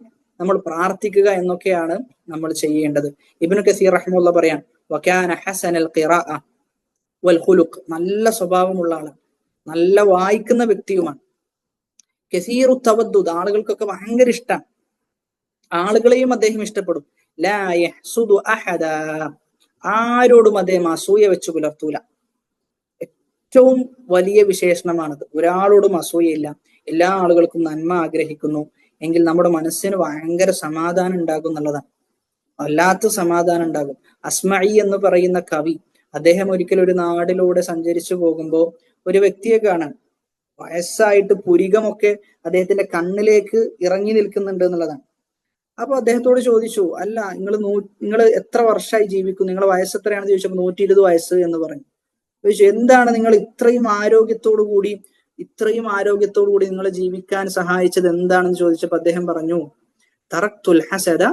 നമ്മൾ പ്രാർത്ഥിക്കുക എന്നൊക്കെയാണ് നമ്മൾ ചെയ്യേണ്ടത്. ഇബ്നു കസീർ റഹിമഹുല്ലാഹ് പറയാൻ, വകാന ഹസനൽ ഖിറാഅ വൽ ഖുലുഖ്, നല്ല സ്വഭാവമുള്ള ആളാണ്, നല്ല വായിക്കുന്ന വ്യക്തിയുമാണ്. കസീറു തവദ്ദുദ്, ആളുകൾക്കൊക്കെ ഭയങ്കര ഇഷ്ടമാണ്, ആളുകളെയും അദ്ദേഹം ഇഷ്ടപ്പെടും. ലാ യഹ്സുദു അഹദ, ആരോടും അദ്ദേഹം അസൂയ വെച്ച് പുലർത്തൂല. ഏറ്റവും വലിയ വിശേഷണമാണത്. ഒരാളോടും അസൂയയില്ല, എല്ലാ ആളുകൾക്കും നന്മ ആഗ്രഹിക്കുന്നു എങ്കിൽ നമ്മുടെ മനസ്സിന് ഭയങ്കര സമാധാനം ഉണ്ടാകും എന്നുള്ളതാണ്. വല്ലാത്ത സമാധാനം ഉണ്ടാകും. അസ്മഈ എന്ന് പറയുന്ന കവി, അദ്ദേഹം ഒരിക്കൽ ഒരു നാടിലൂടെ സഞ്ചരിച്ചു പോകുമ്പോൾ ഒരു വ്യക്തിയെ കാണാൻ, വയസ്സായിട്ട് പുരികമൊക്കെ അദ്ദേഹത്തിന്റെ കണ്ണിലേക്ക് ഇറങ്ങി നിൽക്കുന്നുണ്ട് എന്നുള്ളതാണ്. അപ്പൊ അദ്ദേഹത്തോട് ചോദിച്ചു, അല്ല നിങ്ങൾ എത്ര വർഷമായി ജീവിക്കും, നിങ്ങളുടെ വയസ്സ് എത്രയാണെന്ന് ചോദിച്ചപ്പോൾ 120 വയസ്സ് എന്ന് പറഞ്ഞു. ചോദിച്ചു, എന്താണ് നിങ്ങൾ ഇത്രയും ആരോഗ്യത്തോടു കൂടി നിങ്ങൾ ജീവിക്കാൻ സഹായിച്ചത് എന്താണെന്ന് ചോദിച്ചപ്പോൾ അദ്ദേഹം പറഞ്ഞു, തറക്തുൽ ഹസദ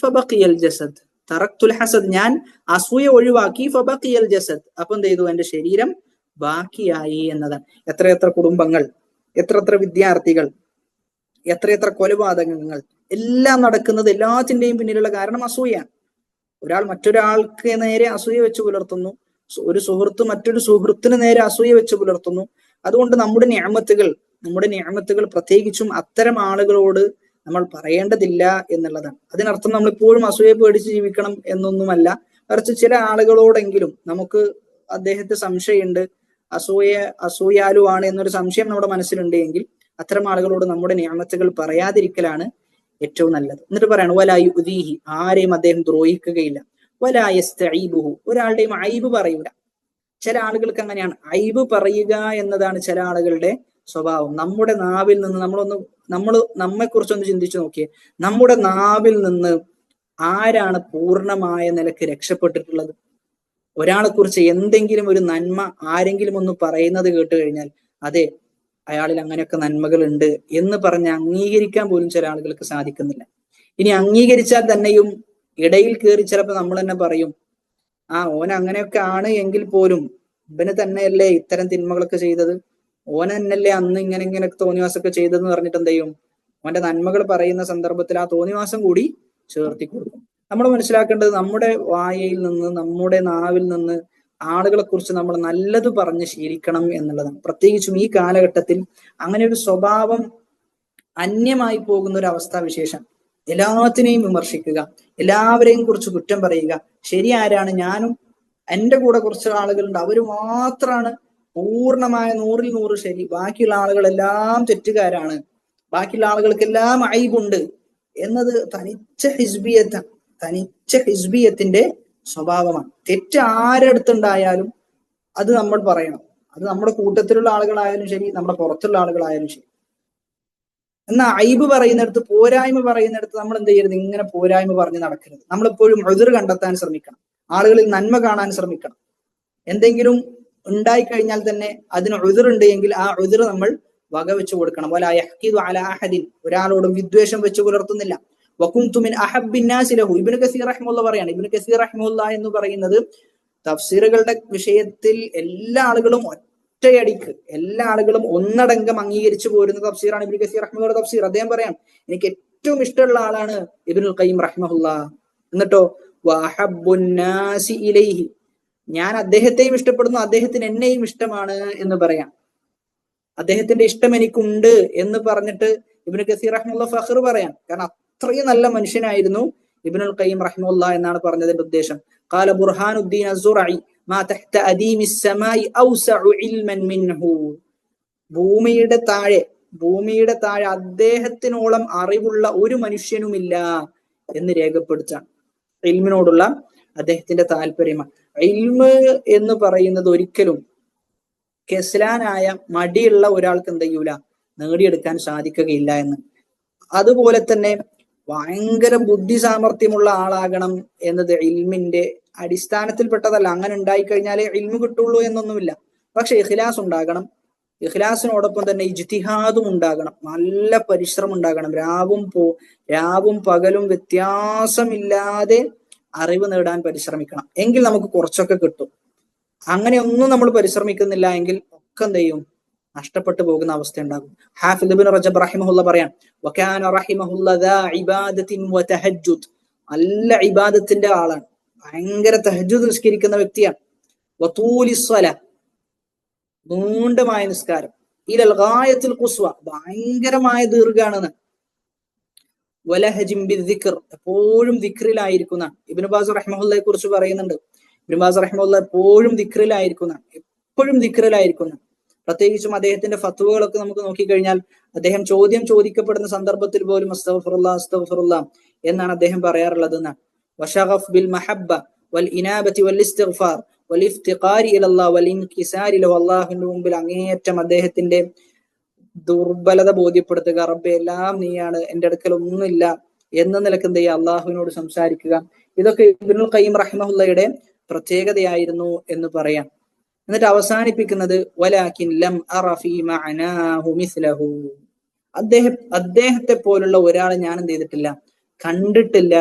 ഫബഖിയൽ ജസദ്, തറക്തുൽ ഹസദ്, ഞാൻ അസൂയ ഒഴിവാക്കി, ഫബഖിയൽ ജസദ്, അപ്പൊ എന്ത് ചെയ്തു? എന്റെ ശരീരം ബാക്കിയായി എന്നതാണ്. എത്രയെത്ര കുടുംബങ്ങൾ, എത്രയെത്ര വിദ്യാർത്ഥികൾ, എത്രയെത്ര കൊലപാതകങ്ങൾ എല്ലാം നടക്കുന്നത്, എല്ലാത്തിന്റെയും പിന്നിലുള്ള കാരണം അസൂയാണ്. ഒരാൾ മറ്റൊരാൾക്ക് നേരെ അസൂയ വെച്ച് പുലർത്തുന്നു, ഒരു സുഹൃത്ത് മറ്റൊരു സുഹൃത്തിന് നേരെ അസൂയ വെച്ച് പുലർത്തുന്നു. അതുകൊണ്ട് നമ്മുടെ നിഅമത്തുകൾ പ്രത്യേകിച്ചും അത്തരം ആളുകളോട് നമ്മൾ പറയേണ്ടതില്ല എന്നുള്ളതാണ്. അതിനർത്ഥം നമ്മൾ ഇപ്പോഴും അസൂയെ പേടിച്ച് ജീവിക്കണം എന്നൊന്നുമല്ല. മറിച്ച് ചില ആളുകളോടെങ്കിലും നമുക്ക് അദ്ദേഹത്തെ സംശയമുണ്ട്, അസൂയാലുവാണ് എന്നൊരു സംശയം നമ്മുടെ മനസ്സിലുണ്ട് എങ്കിൽ അത്തരം ആളുകളോട് നമ്മുടെ നിഅമത്തുകൾ പറയാതിരിക്കലാണ് ഏറ്റവും നല്ലത്. എന്നിട്ട് പറയാണ് വലാ യുദീഹി, ആരെയും അദ്ദേഹം ദ്രോഹിക്കുകയില്ല. വലാ യസ്തഈബുഹു, ഒരാളുടെയും ഐബ് പറയൂല. ചില ആളുകൾക്ക് അങ്ങനെയാണ്, ഐബ് പറയുക എന്നതാണ് ചില ആളുകളുടെ സ്വഭാവം. നമ്മുടെ നാവിൽ നിന്ന് നമ്മൾ നമ്മെ കുറിച്ചൊന്ന് ചിന്തിച്ചു നോക്കിയേ. നമ്മുടെ നാവിൽ നിന്ന് ആരാണ് പൂർണ്ണമായ നിലക്ക് രക്ഷപ്പെട്ടിട്ടുള്ളത്? ഒരാളെ കുറിച്ച് എന്തെങ്കിലും ഒരു നന്മ ആരെങ്കിലും ഒന്ന് പറയുന്നത് കേട്ട് കഴിഞ്ഞാൽ അതെ, അയാളിൽ അങ്ങനെയൊക്കെ നന്മകൾ ഉണ്ട് എന്ന് പറഞ്ഞ് അംഗീകരിക്കാൻ പോലും ചില ആളുകൾക്ക് സാധിക്കുന്നില്ല. ഇനി അംഗീകരിച്ചാൽ തന്നെയും ഇടയിൽ കയറി ചിലപ്പോൾ നമ്മൾ തന്നെ പറയും, ഓൻ അങ്ങനെയൊക്കെ ആണ് എങ്കിൽ പോലും ഇവന് തന്നെയല്ലേ ഇത്തരം തിന്മകളൊക്കെ ചെയ്തത്, ഓൻ തന്നെയല്ലേ അന്ന് ഇങ്ങനെ തോന്നിവാസമൊക്കെ ചെയ്തതെന്ന് പറഞ്ഞിട്ട് എന്ത് ചെയ്യും, ഓന്റെ നന്മകൾ പറയുന്ന സന്ദർഭത്തിൽ ആ തോന്നിവാസം കൂടി ചേർത്തി കൊടുക്കും. നമ്മൾ മനസ്സിലാക്കേണ്ടത്, നമ്മുടെ വായയിൽ നിന്ന്, നമ്മുടെ നാവിൽ നിന്ന് ആളുകളെ കുറിച്ച് നമ്മൾ നല്ലത് പറഞ്ഞ് ശീലിക്കണം എന്നുള്ളതാണ്. പ്രത്യേകിച്ചും ഈ കാലഘട്ടത്തിൽ അങ്ങനെ ഒരു സ്വഭാവം അന്യമായി പോകുന്ന ഒരു അവസ്ഥാവിശേഷം. എല്ലാത്തിനെയും വിമർശിക്കുക, എല്ലാവരെയും കുറിച്ച് കുറ്റം പറയുക. ശരി ആരാണ്? ഞാനും എൻ്റെ കൂടെ കുറച്ച് ആളുകളുണ്ട്, അവർ മാത്രമാണ് പൂർണ്ണമായ 100% ശരി, ബാക്കിയുള്ള ആളുകളെല്ലാം തെറ്റുകാരാണ്, ബാക്കിയുള്ള ആളുകൾക്കെല്ലാം ഐബുണ്ട് എന്നത് തനിച്ച ഹിസ്ബിയത്തിന്റെ സ്വഭാവമാണ്. തെറ്റ് ആരടുത്തുണ്ടായാലും അത് നമ്മൾ പറയണം. അത് നമ്മുടെ കൂട്ടത്തിലുള്ള ആളുകളായാലും ശരി, നമ്മുടെ പുറത്തുള്ള ആളുകളായാലും ശരി. എന്നാൽ ഐബ് പറയുന്നിടത്ത്, പോരായ്മ പറയുന്നിടത്ത് നമ്മൾ എന്ത് ചെയ്യരുത്? ഇങ്ങനെ പോരായ്മ പറഞ്ഞ് നടക്കരുത്. നമ്മളെപ്പോഴും ഉദ്ർ കണ്ടെത്താൻ ശ്രമിക്കണം, ആളുകളിൽ നന്മ കാണാൻ ശ്രമിക്കണം. എന്തെങ്കിലും ഉണ്ടായിക്കഴിഞ്ഞാൽ തന്നെ അതിന് ഉദ്റുണ്ട് എങ്കിൽ ആ ഉദ്ർ നമ്മൾ വകവെച്ചു കൊടുക്കണം. വലാ യഹ്ഖിദു അലാ അഹദിൻ, ഒരാളോടും വിദ്വേഷം വെച്ച് പുലർത്തുന്നില്ല. വകുന്തു മിൻ അഹബ്ബിന്നാസി ലഹു, ഇബ്നു കസീർ റഹിമഹുല്ലാഹ് പറയാണ്. ഇബ്നു കസീർ റഹിമഹുല്ലാഹ് എന്ന് പറയുന്നത് തഫ്സീറുകളുടെ വിഷയത്തിൽ എല്ലാ ആളുകളും ഒറ്റയടിക്ക്, എല്ലാ ആളുകളും ഒന്നടങ്കം അംഗീകരിച്ചു പോരുന്ന തഫ്സീറാണ് ഇബ്നു കസീർ റഹിമഹുല്ലാഹുടെ തഫ്സീർ. അദ്ദേഹം പറയാം, എനിക്ക് ഏറ്റവും ഇഷ്ടമുള്ള ആളാണ് ഇബ്നുൽ ഖയ്യിം റഹിമഹുല്ലാഹ്. എന്നിട്ടോ വഅഹബ്ബുന്നാസി ഇലൈഹി, ഞാൻ അദ്ദേഹത്തെയും ഇഷ്ടപ്പെടുന്നു, അദ്ദേഹത്തിന് എന്നെയും ഇഷ്ടമാണ് എന്ന് പറയാം. അദ്ദേഹത്തിന്റെ ഇഷ്ടം എനിക്കുണ്ട് എന്ന് പറഞ്ഞിട്ട് ഇബ്നു കസീർ റഹിമഹുല്ലാഹ് ഫഖർ പറയാം. കാരണം അത്രയും നല്ല മനുഷ്യനായിരുന്നു ഇബ്നുൽ ഖയ്യിം റഹിമഹുല്ലാഹ് എന്നാണ് പറഞ്ഞതിന്റെ ഉദ്ദേശം. ഖാല ബുർഹാനുദ്ദീൻ അസ്സുറഈ മാ തഹ്ത അദീമിസ് സമാഇ ഔസഉ ഇൽമൻ മിൻഹു, ഭൂമിയുടെ താഴെ അദ്ദേഹത്തിനോളം അറിവുള്ള ഒരു മനുഷ്യനുമില്ല എന്ന് രേഖപ്പെടുത്താൻ. ഇൽമിനോടുള്ള അദ്ദേഹത്തിന്റെ താല്പര്യമാണ്. ഇൽമ് എന്ന് പറയുന്നത് ഒരിക്കലും കെസ്ലാനായ മടിയുള്ള ഒരാൾക്ക് എന്ത് ചെയ്യൂല, നേടിയെടുക്കാൻ സാധിക്കുകയില്ല എന്ന്. അതുപോലെ തന്നെ ഭയങ്കര ബുദ്ധി സാമർഥ്യമുള്ള ആളാകണം എന്നത് ഇൽമിന്റെ അടിസ്ഥാനത്തിൽപ്പെട്ടതല്ല. അങ്ങനെ ഉണ്ടായിക്കഴിഞ്ഞാലേ ഇൽമു കിട്ടുള്ളൂ എന്നൊന്നുമില്ല. പക്ഷെ ഇഖ്ലാസ് ഉണ്ടാകണം. ഇഖ്ലാസിനോടൊപ്പം തന്നെ ഇജ്തിഹാദും ഉണ്ടാകണം, നല്ല പരിശ്രമം ഉണ്ടാകണം. രാവും പകലും വ്യത്യാസമില്ലാതെ അറിവ് നേടാൻ പരിശ്രമിക്കണം. എങ്കിൽ നമുക്ക് കുറച്ചൊക്കെ കിട്ടും. അങ്ങനെയൊന്നും നമ്മൾ പരിശ്രമിക്കുന്നില്ല എങ്കിൽ ഒക്കെ എന്ത് ചെയ്യും, നഷ്ടപ്പെട്ടു പോകുന്ന അവസ്ഥ ഉണ്ടാകും. ഹാഫിദ് ഇബ്നു റജബ് റഹിമഹുല്ലാഹ് പറയാം, വകാന റഹിമഹുല്ലാഹ് ദാ ഇബാദത്തിൻ വതഹജ്ജുദ്, നല്ല ഇബാദത്തിന്റെ ആളാണ്, ഭയങ്കര തഹജ്ജുദ് നിസ്കരിക്കുന്ന വ്യക്തിയാണ്. വതൂലിസ് സ്വലാ, നീണ്ടമായ നിസ്കാരം. ഇലൽ ഗായത്തുൽ ഖുസ്വ, ഭയങ്കരമായ ദീർഘാണെന്ന്. വലഹജിം ബിദ്ദിക്ർ, എപ്പോഴും ദിക്റിലായിരിക്കുന്ന. ഇബ്നു ബാസ് റഹിമഹുല്ലാഹയെ കുറിച്ച് പറയുന്നുണ്ട്, ഇബ്നു ബാസ് റഹിമഹുല്ലാഹ് എപ്പോഴും ദിക്റിലായിരിക്കുന്ന. പ്രത്യേകിച്ചും അദ്ദേഹത്തിന്റെ ഫത്വകളൊക്കെ നമുക്ക് നോക്കിക്കഴിഞ്ഞാൽ അദ്ദേഹം ചോദ്യം ചോദിക്കപ്പെടുന്ന സന്ദർഭത്തിൽ പോലും അസ്തഗ്ഫിറുല്ലാഹ് എന്നാണ് അദ്ദേഹം പറയാറുള്ളത് എന്നാണ്. വശഗഫ് ബിൽ മഹബ്ബ വൽ ഇനാബത്തി വൽ ഇസ്തിഗ്ഫാർ വൽ ഇഫ്തിഖാരി ഇലല്ലാഹ് വൽ ഇൻകിസാരി ലഹു, അല്ലാഹുവിന്റെ മുമ്പിൽ അങ്ങേയറ്റം അദ്ദേഹത്തിന്റെ ദുർബലത ബോധ്യപ്പെടുത്തുക. റബ്ബേ, എല്ലാം നീയാണ്, എന്റെ അടുക്കൽ ഒന്നുമില്ല എന്ന നിലക്ക് എന്ത് ചെയ്യുക, അള്ളാഹുവിനോട് സംസാരിക്കുക. ഇതൊക്കെ ഇബ്നുൽ ഖയ്യിം റഹിമഹുല്ലയുടെ പ്രത്യേകതയായിരുന്നു എന്ന് പറയാം. എന്നിട്ട് അവസാനിപ്പിക്കുന്നത് വലാകിൻ ലം അറ ഫീ മഅനാഹു മിസ്ലഹു, അദ്ദേഹത്തെ പോലുള്ള ഒരാളെ ഞാൻ എന്ത് ചെയ്തിട്ടില്ല, കണ്ടിട്ടില്ല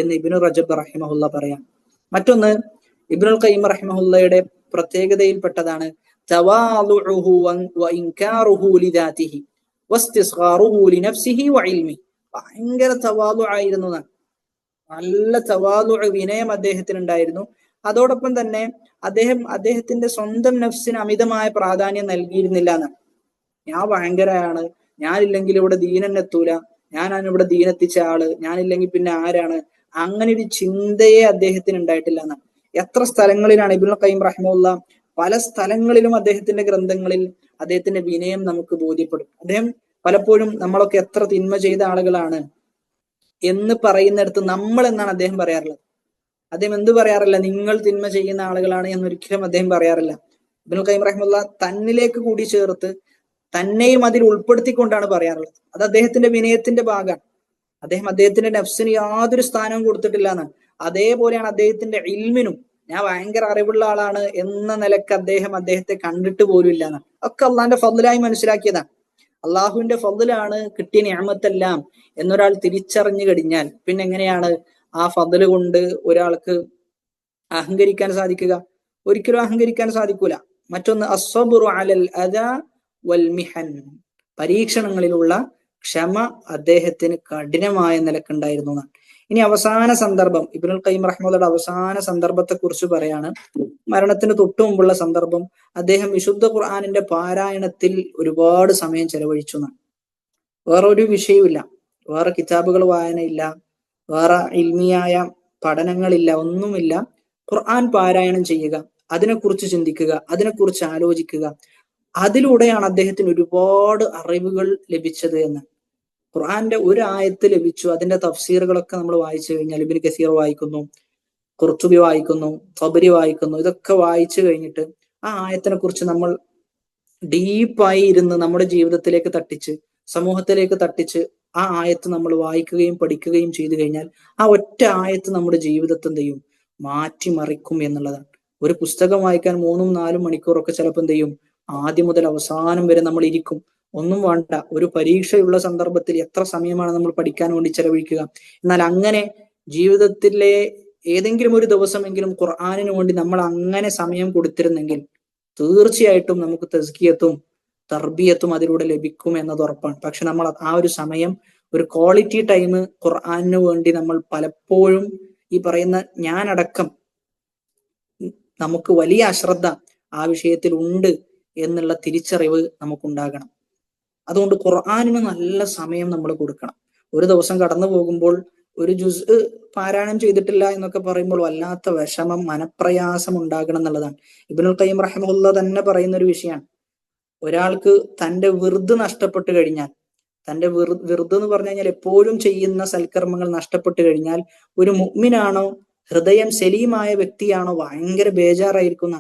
എന്ന് ഇബ്നു റജബ് റഹിമഹുല്ല പറയാം. മറ്റൊന്ന്, ഇബ്നുൽ ഖയ്യിം റഹിമഹുല്ലയുടെ പ്രത്യേകതയിൽപ്പെട്ടതാണ് തവാളുഉഹു വഇൻകാറുഹു ലിദാതിഹി വസ്തിസ്ഗാറുഹു ലിനഫ്സിഹി വഇൽമി. ഭയങ്കര തവാളു ആയിരുന്നു, നല്ല തവാളു, വിനയം അദ്ദേഹത്തിന് ഉണ്ടായിരുന്നു. അതോടൊപ്പം തന്നെ അദ്ദേഹത്തിന്റെ സ്വന്തം നഫ്സിന് അമിതമായ പ്രാധാന്യം നൽകിയിരുന്നില്ല എന്നാണ്. ഞാൻ ഭയങ്കരയാണ്, ഞാനില്ലെങ്കിൽ ഇവിടെ ദീനെന്നെത്തൂല, ഞാനാണ് ഇവിടെ ദീനെത്തിച്ച ആള്, ഞാനില്ലെങ്കിൽ പിന്നെ ആരാണ്, അങ്ങനെ ഒരു ചിന്തയെ അദ്ദേഹത്തിന് ഉണ്ടായിട്ടില്ല എന്നാണ്. എത്ര സ്ഥലങ്ങളിലാണ് ഇബ്നുൽ ഖയ്യിം റഹിമഹുല്ലാഹ് പല സ്ഥലങ്ങളിലും അദ്ദേഹത്തിന്റെ ഗ്രന്ഥങ്ങളിൽ അദ്ദേഹത്തിന്റെ വിനയം നമുക്ക് ബോധ്യപ്പെടും. അദ്ദേഹം പലപ്പോഴും നമ്മളൊക്കെ എത്ര തിന്മ ചെയ്ത ആളുകളാണ് എന്ന് പറയുന്നിടത്ത് നമ്മൾ എന്നാണ് അദ്ദേഹം പറയാറുള്ളത്. അദ്ദേഹം എന്ത് പറയാറില്ല, നിങ്ങൾ തിന്മ ചെയ്യുന്ന ആളുകളാണ് എന്നൊരിക്കലും അദ്ദേഹം പറയാറില്ല. ഇബ്നുൽ ഖയ്യിം റഹിമഹുല്ലാ തന്നിലേക്ക് കൂടി ചേർത്ത് തന്നെയും അതിൽ ഉൾപ്പെടുത്തിക്കൊണ്ടാണ് പറയാറുള്ളത്. അത് അദ്ദേഹത്തിന്റെ വിനയത്തിന്റെ ഭാഗമാണ്. അദ്ദേഹത്തിന്റെ നഫ്സിന് യാതൊരു സ്ഥാനവും കൊടുത്തിട്ടില്ല എന്നാണ്. അതേപോലെയാണ് അദ്ദേഹത്തിന്റെ ഇൽമിനും. ഞാൻ ഭയങ്കര അറിവുള്ള ആളാണ് എന്ന നിലക്ക് അദ്ദേഹത്തെ കണ്ടിട്ട് പോലും ഇല്ല എന്നാണ്. ഒക്കെ അള്ളാന്റെ ഫദ്ലായി മനസ്സിലാക്കിയതാണ്. അള്ളാഹുവിന്റെ ഫദ്ലാണ് കിട്ടിയ നിഅമത്തെല്ലാം എന്നൊരാൾ തിരിച്ചറിഞ്ഞു കഴിഞ്ഞാൽ പിന്നെ എങ്ങനെയാണ് ആ ഫദ്ല് കൊണ്ട് ഒരാൾക്ക് അഹങ്കരിക്കാൻ സാധിക്കുക? ഒരിക്കലും അഹങ്കരിക്കാൻ സാധിക്കൂല. മറ്റൊന്ന് അസ്സബ്റു അലൽ അദാ വൽ മിഹൻ, പരീക്ഷണങ്ങളിലുള്ള ക്ഷമ അദ്ദേഹത്തിന് കഠിനമായ നിലക്കുണ്ടായിരുന്നു എന്നാണ്. ഇനി അവസാന സന്ദർഭം, ഇബ്നുൽ ഖയ്യിം റഹിമഹുള്ളയുടെ അവസാന സന്ദർഭത്തെ കുറിച്ച് പറയാണ്. മരണത്തിന് തൊട്ടു മുമ്പുള്ള സന്ദർഭം, അദ്ദേഹം വിശുദ്ധ ഖുർആനിന്റെ പാരായണത്തിൽ ഒരുപാട് സമയം ചെലവഴിച്ചു എന്നാണ്. വേറെ ഒരു വിഷയമില്ല, വേറെ കിതാബുകൾ വായനയില്ല, വേറെ ഇൽമിയായ പഠനങ്ങളില്ല, ഒന്നുമില്ല. ഖുർആൻ പാരായണം ചെയ്യുക, അതിനെക്കുറിച്ച് ചിന്തിക്കുക, അതിനെക്കുറിച്ച് ആലോചിക്കുക. അതിലൂടെയാണ് അദ്ദേഹത്തിന് ഒരുപാട് അറിവുകൾ ലഭിച്ചത് എന്ന്. ഖുർആന്റെ ഒരു ആയത്ത് ലഭിച്ചു, അതിന്റെ തഫ്സീറുകളൊക്കെ നമ്മൾ വായിച്ചു കഴിഞ്ഞാൽ, ഇബ്നു കസീർ വായിക്കുന്നു, ഖുർത്തുബി വായിക്കുന്നു, തബരി വായിക്കുന്നു, ഇതൊക്കെ വായിച്ചു കഴിഞ്ഞിട്ട് ആ ആയത്തിനെ കുറിച്ച് നമ്മൾ ഡീപ്പായി ഇരുന്ന് നമ്മുടെ ജീവിതത്തിലേക്ക് തട്ടിച്ച്, സമൂഹത്തിലേക്ക് തട്ടിച്ച് ആ ആയത്ത് നമ്മൾ വായിക്കുകയും പഠിക്കുകയും ചെയ്തു കഴിഞ്ഞാൽ ആ ഒറ്റ ആയത്ത് നമ്മുടെ ജീവിതത്തെ എന്ത് ചെയ്യും? മാറ്റിമറിക്കും എന്നുള്ളതാണ്. ഒരു പുസ്തകം വായിക്കാൻ 3-4 മണിക്കൂറൊക്കെ ചിലപ്പോൾ എന്ത് ചെയ്യും? ആദ്യം മുതൽ അവസാനം വരെ നമ്മൾ ഇരിക്കും. ഒന്നും വേണ്ട, ഒരു പരീക്ഷയുള്ള സന്ദർഭത്തിൽ എത്ര സമയമാണ് നമ്മൾ പഠിക്കാൻ വേണ്ടി ചെലവഴിക്കുക. എന്നാൽ അങ്ങനെ ജീവിതത്തിലെ ഏതെങ്കിലും ഒരു ദിവസമെങ്കിലും ഖുർആനിന് വേണ്ടി നമ്മൾ അങ്ങനെ സമയം കൊടുത്തിരുന്നെങ്കിൽ തീർച്ചയായിട്ടും നമുക്ക് തസ്കിയത്തും തർബിയത്തും അതിലൂടെ ലഭിക്കും എന്നത് ഉറപ്പാണ്. പക്ഷെ നമ്മൾ ആ ഒരു സമയം, ഒരു ക്വാളിറ്റി ടൈം ഖുർആനിന് വേണ്ടി നമ്മൾ പലപ്പോഴും, ഈ പറയുന്ന ഞാനടക്കം, നമുക്ക് വലിയ അശ്രദ്ധ ആ വിഷയത്തിൽ ഉണ്ട് എന്നുള്ള തിരിച്ചറിവ് നമുക്കുണ്ടാകണം. അതുകൊണ്ട് ഖുർആനിന് നല്ല സമയം നമ്മൾ കൊടുക്കണം. ഒരു ദിവസം കടന്നു പോകുമ്പോൾ ഒരു ജുസ് പാരായണം ചെയ്തിട്ടില്ല എന്നൊക്കെ പറയുമ്പോൾ വല്ലാത്ത വിഷമം, മനപ്രയാസം ഉണ്ടാകണം എന്നുള്ളതാണ്. ഇബ്നുൽ ഖയ്യിം റഹിമഹുല്ലാ തന്നെ പറയുന്ന ഒരു വിഷയമാണ്. ഒരാൾക്ക് തന്റെ വിർദ് നഷ്ടപ്പെട്ടു കഴിഞ്ഞാൽ, തന്റെ വിർദ് എന്ന് പറഞ്ഞു കഴിഞ്ഞാൽ എപ്പോഴും ചെയ്യുന്ന സൽക്കർമ്മങ്ങൾ നഷ്ടപ്പെട്ടു കഴിഞ്ഞാൽ ഒരു മുഅ്മിനാണോ, ഹൃദയം സലീമായ വ്യക്തിയാണോ ഭയങ്കര ബേജാറായിരിക്കുന്ന.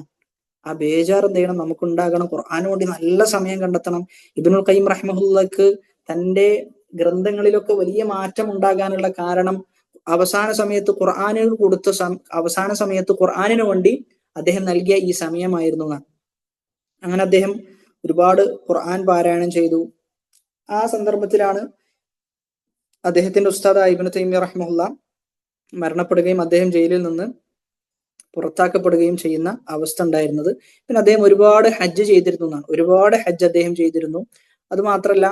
ആ ബേജാർ എന്ത് ചെയ്യണം? നമുക്കുണ്ടാകണം. ഖുർആന് വേണ്ടി നല്ല സമയം കണ്ടെത്തണം. ഇബ്നുൽ ഖയ്യിം റഹിമഹുല്ലക്ക് തന്റെ ഗ്രന്ഥങ്ങളിലൊക്കെ വലിയ മാറ്റം ഉണ്ടാകാനുള്ള കാരണം അവസാന സമയത്ത് ഖുർആനിന് വേണ്ടി അദ്ദേഹം നൽകിയ ഈ സമയമായിരുന്നു. അങ്ങനെ അദ്ദേഹം ഒരുപാട് ഖുർആൻ പാരായണം ചെയ്തു. ആ സന്ദർഭത്തിലാണ് അദ്ദേഹത്തിന്റെ ഉസ്താദ് ഇബ്നു തൈമിയ്യ റഹിമഹുല്ലാ മരണപ്പെടുകയും അദ്ദേഹം ജയിലിൽ നിന്ന് പുറത്താക്കപ്പെടുകയും ചെയ്യുന്ന അവസ്ഥ ഉണ്ടായിരുന്നത്. പിന്നെ അദ്ദേഹം ഒരുപാട് ഹജ്ജ് ചെയ്തിരുന്നു എന്നാണ്. ഒരുപാട് ഹജ്ജ് അദ്ദേഹം ചെയ്തിരുന്നു. അത് മാത്രല്ല,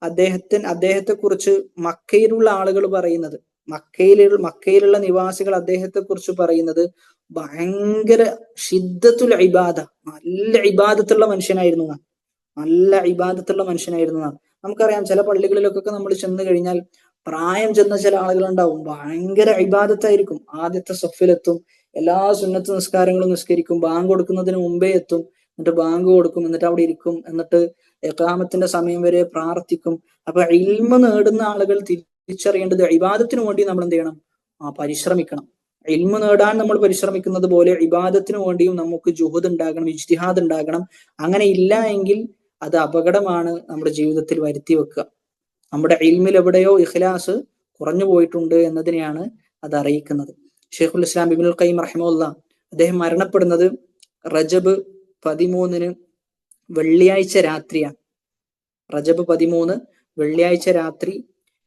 അദ്ദേഹത്തെ കുറിച്ച് മക്കയിലുള്ള ആളുകൾ പറയുന്നത്, മക്കയിലുള്ള നിവാസികൾ അദ്ദേഹത്തെ കുറിച്ച് പറയുന്നത് ഭയങ്കര ഷിദ്ദത്തുൽ ഇബാദ, നല്ല ഇബാദത്തുള്ള മനുഷ്യനായിരുന്നു. നല്ല ഇബാദത്തുള്ള മനുഷ്യനായിരുന്നു. നമുക്കറിയാം, ചില പള്ളികളിലൊക്കെ നമ്മൾ ചെന്ന് കഴിഞ്ഞാൽ പ്രായം ചെന്ന ചില ആളുകളുണ്ടാവും, ഭയങ്കര ഇബാദത്തായിരിക്കും. ആദ്യത്തെ സഫിലെത്തും, എല്ലാ സുന്നത്ത് നിസ്കാരങ്ങളും നിസ്കരിക്കും, ബാങ്ക് കൊടുക്കുന്നതിന് മുമ്പേ എത്തും, എന്നിട്ട് ബാങ്ക് കൊടുക്കും, എന്നിട്ട് അവിടെ ഇരിക്കും, എന്നിട്ട് ഇഖാമത്തിന്റെ സമയം വരെ പ്രാർത്ഥിക്കും. അപ്പൊ ഇൽമ നേടുന്ന ആളുകൾ തിരിച്ചറിയേണ്ടത് ഇബാദത്തിന് വേണ്ടി നമ്മൾ എന്ത് ചെയ്യണം? പരിശ്രമിക്കണം. ഇൽമ നേടാൻ നമ്മൾ പരിശ്രമിക്കുന്നത് പോലെ ഇബാദത്തിന് വേണ്ടിയും നമുക്ക് ജുഹദ് ഉണ്ടാകണം, ഇജ്തിഹാദ് ഉണ്ടാകണം. അങ്ങനെ ഇല്ല എങ്കിൽ അത് അപകടമാണ് നമ്മുടെ ജീവിതത്തിൽ വരുത്തി വെക്കുക. നമ്മുടെ ഇൽമിൽ എവിടെയോ ഇഖ്ലാസ് കുറഞ്ഞു പോയിട്ടുണ്ട് എന്നതിനെയാണ് അത് അറിയിക്കുന്നത്. ഷെയ്ഖുൽ ഇസ്ലാം ഇബ്നുൽ ഖയ്യിം റഹിമഹുല്ലാ അദ്ദേഹം മരണപ്പെടുന്നത് റജബ് 13 വെള്ളിയാഴ്ച രാത്രിയാണ്. റജബ് 13 വെള്ളിയാഴ്ച രാത്രി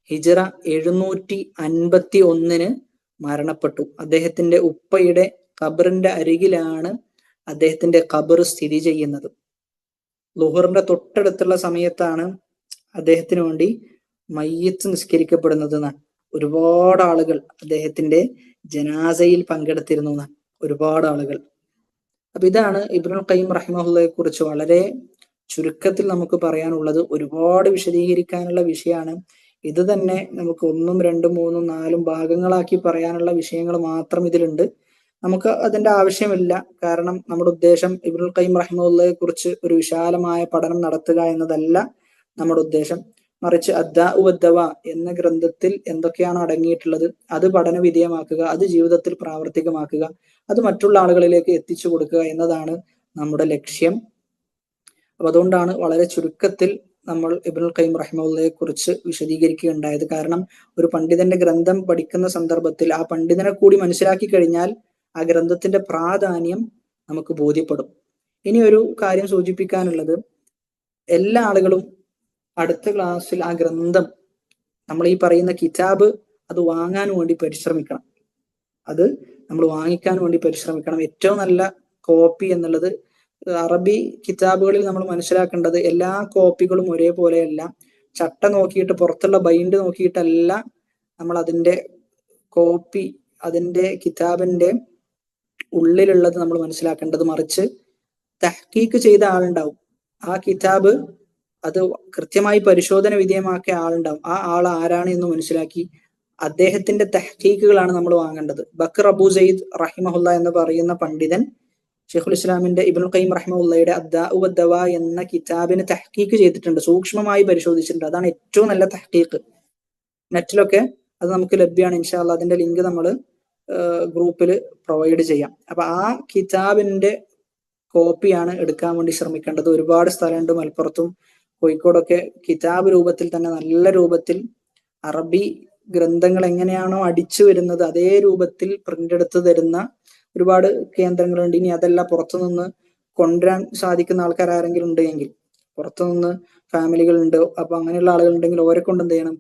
ഹിജ്റ 751 മരണപ്പെട്ടു. അദ്ദേഹത്തിന്റെ ഉപ്പയുടെ ഖബറിന്റെ അരികിലാണ് അദ്ദേഹത്തിന്റെ ഖബർ സ്ഥിതി ചെയ്യുന്നത്. ളുഹറിന്റെ തൊട്ടടുത്തുള്ള സമയത്താണ് അദ്ദേഹത്തിന് വേണ്ടി മയ്യിത്ത് നിസ്കരിക്കപ്പെടുന്നത്. ഒരുപാട് ആളുകൾ അദ്ദേഹത്തിന്റെ ജനാസയിൽ പങ്കെടുത്തിരുന്നു. ഒരുപാട് ആളുകൾ. അപ്പൊ ഇതാണ് ഇബ്നുൽ ഖയ്യിം റഹിമഹുല്ലയെ കുറിച്ച് വളരെ ചുരുക്കത്തിൽ നമുക്ക് പറയാനുള്ളത്. ഒരുപാട് വിശദീകരിക്കാനുള്ള വിഷയമാണ്. ഇത് തന്നെ നമുക്ക് 1, 2, 3, 4 ഭാഗങ്ങളാക്കി പറയാനുള്ള വിഷയങ്ങൾ മാത്രം ഇതിലുണ്ട്. നമുക്ക് അതിന്റെ ആവശ്യമില്ല. കാരണം നമ്മുടെ ഉദ്ദേശം ഇബ്നുൽ ഖയ്യിം റഹിമഹുള്ളയെ കുറിച്ച് ഒരു വിശാലമായ പഠനം നടത്തുക എന്നതല്ല നമ്മുടെ ഉദ്ദേശം. മറിച്ച് അദ്ദാഉ വദ്ദവാ എന്ന ഗ്രന്ഥത്തിൽ എന്തൊക്കെയാണ് അടങ്ങിയിട്ടുള്ളത് അത് പഠന വിധേയമാക്കുക, അത് ജീവിതത്തിൽ പ്രാവർത്തികമാക്കുക, അത് മറ്റുള്ള ആളുകളിലേക്ക് എത്തിച്ചു കൊടുക്കുക എന്നതാണ് നമ്മുടെ ലക്ഷ്യം. അപ്പൊ അതുകൊണ്ടാണ് വളരെ ചുരുക്കത്തിൽ നമ്മൾ ഇബ്നുൽ ഖയ്യിം റഹിമഹുള്ളയെ കുറിച്ച് വിശദീകരിക്കുകയുണ്ടായത്. കാരണം ഒരു പണ്ഡിതന്റെ ഗ്രന്ഥം പഠിക്കുന്ന സന്ദർഭത്തിൽ ആ പണ്ഡിതനെ കൂടി മനസ്സിലാക്കി കഴിഞ്ഞാൽ ആ ഗ്രന്ഥത്തിന്റെ പ്രാധാന്യം നമുക്ക് ബോധ്യപ്പെടും. ഇനി ഒരു കാര്യം സൂചിപ്പിക്കാനുള്ളത്, എല്ലാ ആളുകളും അടുത്ത ക്ലാസ്സിൽ ആ ഗ്രന്ഥം, നമ്മൾ ഈ പറയുന്ന കിതാബ്, അത് വാങ്ങാൻ വേണ്ടി പരിശ്രമിക്കണം. അത് നമ്മൾ വാങ്ങിക്കാൻ വേണ്ടി പരിശ്രമിക്കണം. ഏറ്റവും നല്ല കോപ്പി എന്നുള്ളത് അറബി കിതാബുകളിൽ നമ്മൾ മനസ്സിലാക്കേണ്ടത് എല്ലാ കോപ്പികളും ഒരേപോലെയല്ല. ചട്ട നോക്കിയിട്ട്, പുറത്തുള്ള ബൈൻഡ് നോക്കിയിട്ടല്ല നമ്മൾ അതിന്റെ കോപ്പി, അതിന്റെ കിതാബിന്റെ ഉള്ളിലുള്ളത് നമ്മൾ മനസ്സിലാക്കേണ്ടത്. മറിച്ച് തഹ്കീക്ക് ചെയ്ത ആളുണ്ടാവും, ആ കിതാബ് അത് കൃത്യമായി പരിശോധന വിധേയമാക്കിയ ആളുണ്ടാവും. ആ ആൾ ആരാണ് എന്ന് മനസ്സിലാക്കി അദ്ദേഹത്തിന്റെ തഹ്കീക്കുകളാണ് നമ്മൾ വാങ്ങേണ്ടത്. ബക്കർ അബൂ സയ്യിദ് റഹിമഹുല്ല എന്ന് പറയുന്ന പണ്ഡിതൻ ഷെയ്ഖുൽ ഇസ്ലാമിന്റെ ഇബ്നുൽ ഖയ്യിം റഹിമഹുല്ലയുടെ അദ്ദാഉ വദ്ദവാ എന്ന കിതാബിന് തഹ്കീക്ക് ചെയ്തിട്ടുണ്ട്, സൂക്ഷ്മമായി പരിശോധിച്ചിട്ടുണ്ട്. അതാണ് ഏറ്റവും നല്ല തഹ്കീക്ക്. നെറ്റിലൊക്കെ അത് നമുക്ക് ലഭ്യമാണ്. ഇൻഷാ അല്ലാഹ് അതിന്റെ ലിങ്ക് നമ്മൾ ഗ്രൂപ്പിൽ പ്രൊവൈഡ് ചെയ്യാം. അപ്പൊ ആ കിതാബിന്റെ കോപ്പിയാണ് എടുക്കാൻ വേണ്ടി ശ്രമിക്കേണ്ടത്. ഒരുപാട് സ്ഥലമുണ്ട്, മലപ്പുറത്തും കോഴിക്കോടൊക്കെ കിതാബ് രൂപത്തിൽ തന്നെ നല്ല രൂപത്തിൽ അറബി ഗ്രന്ഥങ്ങൾ എങ്ങനെയാണോ അടിച്ചു വരുന്നത് അതേ രൂപത്തിൽ പ്രിന്റ് എടുത്ത് തരുന്ന ഒരുപാട് കേന്ദ്രങ്ങളുണ്ട്. ഇനി അതല്ല, പുറത്തുനിന്ന് കൊണ്ടുവരാൻ സാധിക്കുന്ന ആൾക്കാർ ആരെങ്കിലും ഉണ്ടെങ്കിൽ, പുറത്തുനിന്ന് ഫാമിലികൾ ഉണ്ട്, അപ്പൊ അങ്ങനെയുള്ള ആളുകൾ ഉണ്ടെങ്കിൽ ഓരെ കൊണ്ട് എന്ത് ചെയ്യണം,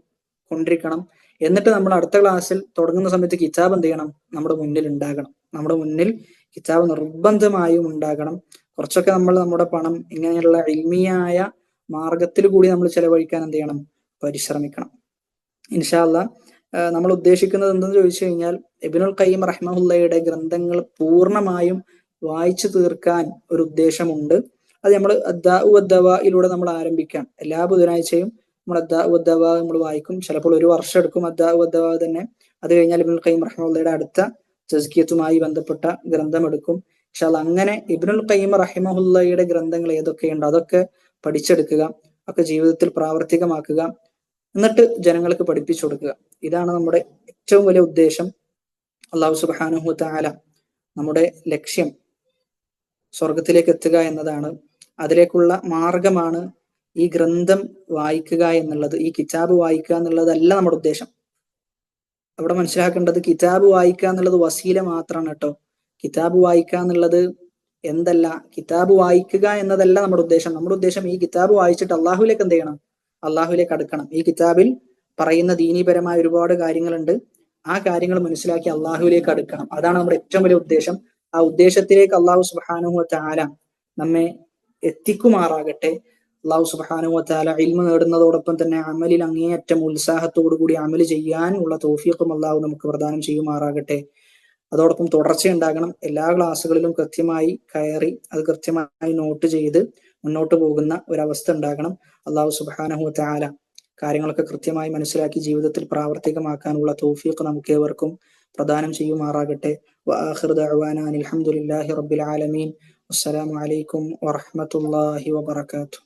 കൊണ്ടിരിക്കണം. എന്നിട്ട് നമ്മൾ അടുത്ത ക്ലാസ്സിൽ തുടങ്ങുന്ന സമയത്ത് കിതാബ് എന്ത് ചെയ്യണം, നമ്മുടെ മുന്നിൽ ഉണ്ടാകണം. നമ്മുടെ മുന്നിൽ കിതാബ് നിർബന്ധമായും ഉണ്ടാകണം. കുറച്ചൊക്കെ നമ്മൾ നമ്മുടെ പണം ഇങ്ങനെയുള്ള ഇൽമിയായ മാർഗത്തിൽ കൂടി നമ്മൾ ചെലവഴിക്കാൻ എന്ത് ചെയ്യണം, പരിശ്രമിക്കണം. ഇൻഷാ അല്ലാഹ് നമ്മൾ ഉദ്ദേശിക്കുന്നത് എന്തെന്ന് ചോദിച്ചു കഴിഞ്ഞാൽ, ഇബ്നുൽ ഖയ്യിം റഹിമഹുല്ലയുടെ ഗ്രന്ഥങ്ങൾ പൂർണ്ണമായും വായിച്ചു തീർക്കാൻ ഒരു ഉദ്ദേശമുണ്ട്. അത് നമ്മൾ അദ്ദാഉ വദ്ദവായിലൂടെ നമ്മൾ ആരംഭിക്കാം. എല്ലാ ബുധനാഴ്ചയും നമ്മൾ അദ്ദാഉ വദ്ദവാ നമ്മൾ വായിക്കും. ചിലപ്പോൾ ഒരു വർഷം എടുക്കും അദ്ദാഉ വദ്ദവാ തന്നെ. അത് കഴിഞ്ഞാൽ ഇബ്നുൽ ഖയ്യിം റഹിമഹുല്ലയുടെ അടുത്ത തസ്കിയത്തുമായി ബന്ധപ്പെട്ട ഗ്രന്ഥം എടുക്കും. ഇൻഷാ അല്ലാഹ് അങ്ങനെ ഇബ്നുൽ ഖയ്യിം റഹിമഹുല്ലയുടെ ഗ്രന്ഥങ്ങൾ ഏതൊക്കെയുണ്ട് അതൊക്കെ പഠിച്ചെടുക്കുക, ഒക്കെ ജീവിതത്തിൽ പ്രാവർത്തികമാക്കുക, എന്നിട്ട് ജനങ്ങൾക്ക് പഠിപ്പിച്ചു കൊടുക്കുക. ഇതാണ് നമ്മുടെ ഏറ്റവും വലിയ ഉദ്ദേശം. അല്ലാഹു സുബ്ഹാനഹു വ തആല നമ്മുടെ ലക്ഷ്യം സ്വർഗത്തിലേക്ക് എത്തുക എന്നതാണ്. അതിലേക്കുള്ള മാർഗമാണ് ഈ ഗ്രന്ഥം വായിക്കുക എന്നുള്ളത്. ഈ കിതാബ് വായിക്കുക എന്നുള്ളതല്ല നമ്മുടെ ഉദ്ദേശം. അവിടെ മനസ്സിലാക്കേണ്ടത്, കിതാബ് വായിക്കുക എന്നുള്ളത് വസീല മാത്രമാണ് കേട്ടോ. കിതാബ് വായിക്കുക എന്നുള്ളത് എന്തല്ല, കിതാബ് വായിക്കുക എന്നതല്ല നമ്മുടെ ഉദ്ദേശം. നമ്മുടെ ഉദ്ദേശം ഈ കിതാബ് വായിച്ചിട്ട് അള്ളാഹുലേക്ക് എന്ത് ചെയ്യണം, അള്ളാഹുലേക്ക് അടുക്കണം. ഈ കിതാബിൽ പറയുന്ന ദീനീപരമായ ഒരുപാട് കാര്യങ്ങളുണ്ട്, ആ കാര്യങ്ങൾ മനസ്സിലാക്കി അള്ളാഹുലേക്ക് അടുക്കണം. അതാണ് നമ്മുടെ ഏറ്റവും വലിയ ഉദ്ദേശം. ആ ഉദ്ദേശത്തിലേക്ക് അള്ളാഹു സുബ്ഹാനഹു വ തആല നമ്മെ എത്തിക്കുമാറാകട്ടെ. അള്ളാഹു സുബ്ഹാനഹു വ തആല ഇൽമ് നേടുന്നതോടൊപ്പം തന്നെ അമലിൽ അങ്ങേയറ്റം ഉത്സാഹത്തോടു കൂടി അമല് ചെയ്യാൻ ഉള്ള തൗഫീഖും അള്ളാഹു നമുക്ക് പ്രദാനം ചെയ്യുമാറാകട്ടെ. അതോടൊപ്പം തുടർച്ചയുണ്ടാകണം. എല്ലാ ക്ലാസ്സുകളിലും കൃത്യമായി കയറി അത് കൃത്യമായി നോട്ട് ചെയ്ത് മുന്നോട്ട് പോകുന്ന ഒരവസ്ഥ ഉണ്ടാകണം. അള്ളാഹു സുബ്ഹാനഹു വ തആല കാര്യങ്ങളൊക്കെ കൃത്യമായി മനസ്സിലാക്കി ജീവിതത്തിൽ പ്രാവർത്തികമാക്കാനുള്ള തൗഫീഖ് നമുക്ക് ഏവർക്കും പ്രദാനം ചെയ്യുമാറാകട്ടെ. വആഖിറു ദഅ്വാനാ അൽഹംദുലില്ലാഹി റബ്ബിൽ ആലമീൻ. അസ്സലാമു അലൈക്കും വറഹ്മത്തുള്ളാഹി വബറകാതുഹു.